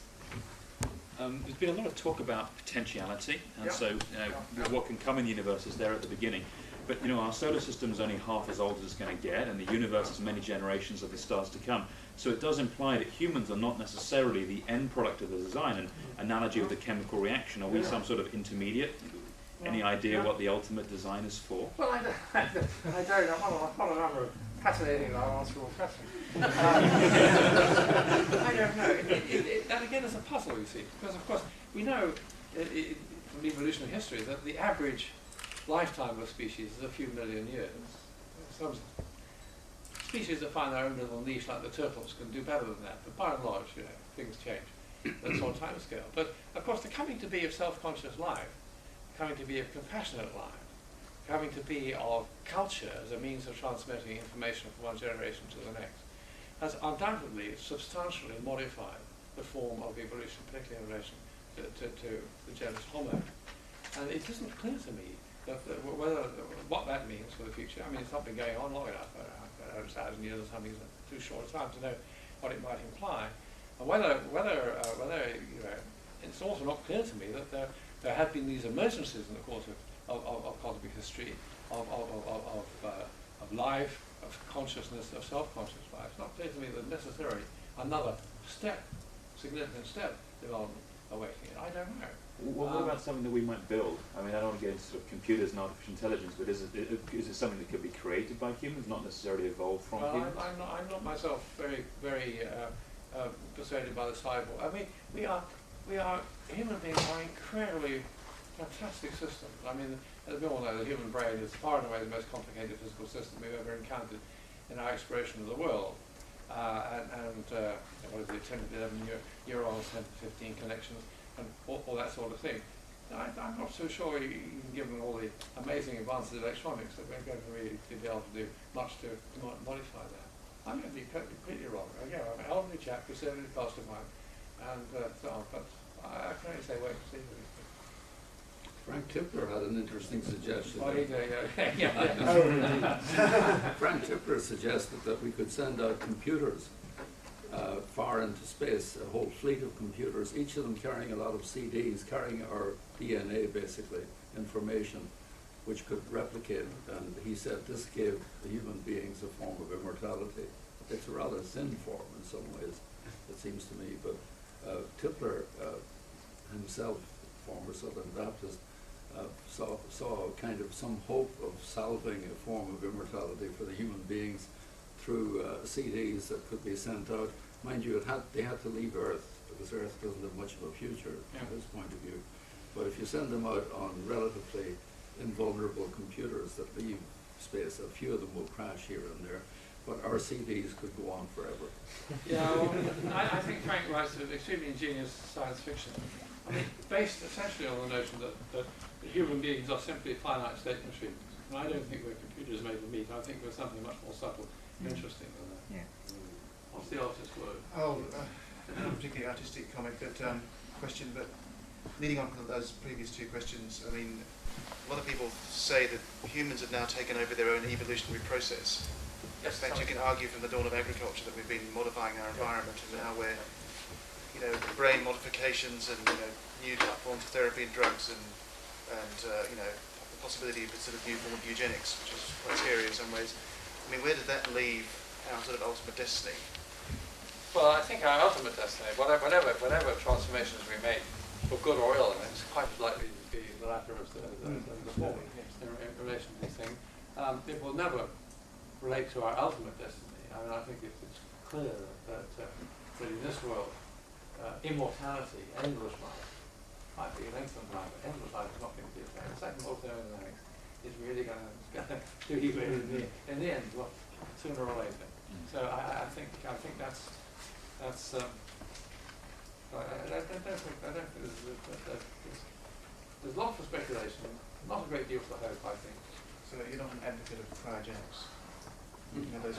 Speaker 6: There's been a lot of talk about potentiality, and so what can come in the universe is there at the beginning. But our solar system is only half as old as it's going to get, and the universe has many generations of the stars to come. So it does imply that humans are not necessarily the end product of the design. An analogy with the chemical reaction, are we some sort of intermediate? Any idea what the ultimate design is for?
Speaker 3: Well, I don't know. What a number of fascinating unanswerable questions. I don't know. That again is a puzzle, you see, because of course we know from evolutionary history that the average lifetime of a species is a few million years. Some species that find their own little niche, like the turtles, can do better than that, but by and large, things change. That's on time scale. But of course, the coming to be of self-conscious life, coming to be of compassionate life, coming to be of culture as a means of transmitting information from one generation to the next, has undoubtedly substantially modified the form of evolution, particularly in relation to the genus Homo. And it isn't clear to me that what that means for the future. I mean, it's not been going on long enough. 100,000 years or something is too short a time to know what it might imply. And whether it's also not clear to me that there have been these emergencies in the course of cosmic history of life, of consciousness, of self-conscious life. It's not clear to me that necessarily another significant step development awaiting it. I don't know.
Speaker 6: What about something that we might build? I mean, I don't want to get into sort of computers and artificial intelligence, but is it something that could be created by humans, not necessarily evolved from humans?
Speaker 3: I'm not myself very persuaded by the cyborg. I mean, human beings are incredibly fantastic systems. I mean, as we all know, the human brain is far and away the most complicated physical system we've ever encountered in our exploration of the world. What is it, 10 to 11 neurons, 10 to 15 connections, and all that sort of thing. I'm not so sure, even given all the amazing advances of electronics, that we're going to really be able to do much to modify that. I'm going to be completely wrong. Again, I'm an elderly chap, conservative past of mine, and so on, but I can only say wait and see what he thinks.
Speaker 4: Frank Tipler had an interesting suggestion.
Speaker 3: Oh, he did, yeah.
Speaker 4: Frank Tipler suggested that we could send out computers far into space, a whole fleet of computers, each of them carrying a lot of CDs, carrying our DNA, basically, information, which could replicate, and he said this gave the human beings a form of immortality. It's a rather thin form in some ways, it seems to me, but Tipler himself, former Southern Baptist, saw kind of some hope of salving a form of immortality for the human beings through CDs that could be sent out. Mind you, they had to leave Earth, because Earth doesn't have much of a future from his point of view. But if you send them out on relatively invulnerable computers that leave space, a few of them will crash here and there, but our CDs could go on forever.
Speaker 3: Yeah, well, I think Frank writes extremely ingenious science fiction. I mean, based essentially on the notion that human beings are simply finite state machines. And I don't think we're computers made of meat. I think we're something much more subtle and interesting than that.
Speaker 8: Yeah.
Speaker 3: What's the artist's word?
Speaker 8: Oh, not a particularly artistic comment, but question. But leading on from those previous two questions, I mean, a lot of people say that humans have now taken over their own evolutionary process.
Speaker 3: Yes,
Speaker 8: in fact, you can argue from the dawn of agriculture that we've been modifying our environment, and now we're, brain modifications and new platforms of therapy and drugs, and the possibility of a sort of new form of eugenics, which is quite scary in some ways. I mean, where did that leave our sort of ultimate destiny?
Speaker 3: Well, I think our ultimate destiny, whatever transformations we make, for good or ill, and it's quite as likely to be the latter as the former in relation to these things, it will never relate to our ultimate destiny. I mean, I think it's clear that in this world, immortality, endless life, might be lengthened life, but endless life is not going to be a thing. The second law of thermodynamics is really going to do evil in the end, sooner or later. So I think that's I don't think there's a lot for speculation, not a great deal for hope, I think.
Speaker 8: So you're not an advocate of cryogenics?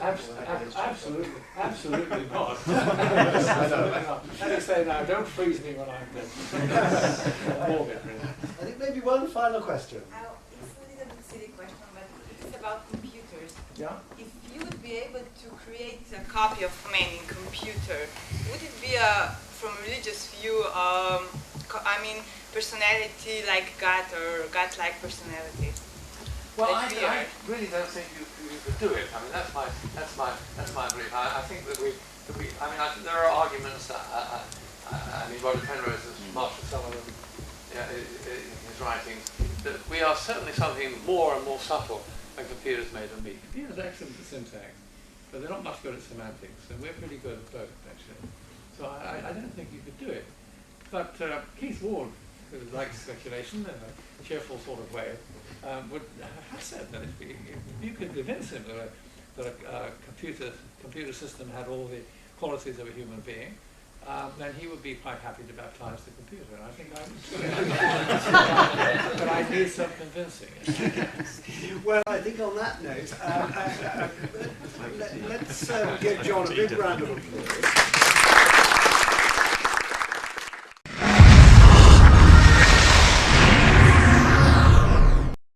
Speaker 3: Absolutely not. Absolutely not. Let me say now, don't freeze me when I'm dead. Morbid, really.
Speaker 2: I think maybe one final question.
Speaker 16: It's a little bit silly question, but it's about computers.
Speaker 2: Yeah?
Speaker 16: If you would be able to create a copy of man in computer, would it be from religious view, personality like God or God-like personality?
Speaker 3: Well, I really don't think you could do it. I mean, that's my belief. I think that I think there are arguments that Roger Penrose's Marshall Sullivan, in his writings, that we are certainly something more and more subtle than computers made of meat. Computers are excellent at syntax, but they're not much good at semantics, and we're pretty good at both, actually. So I don't think you could do it. But Keith Ward, who likes speculation in a cheerful sort of way, would have said that if you could convince him that a computer system had all the qualities of a human being, then he would be quite happy to baptize the computer. And I think I would too. But I need some convincing.
Speaker 2: Well, I think on that note, let's give John a big round of applause.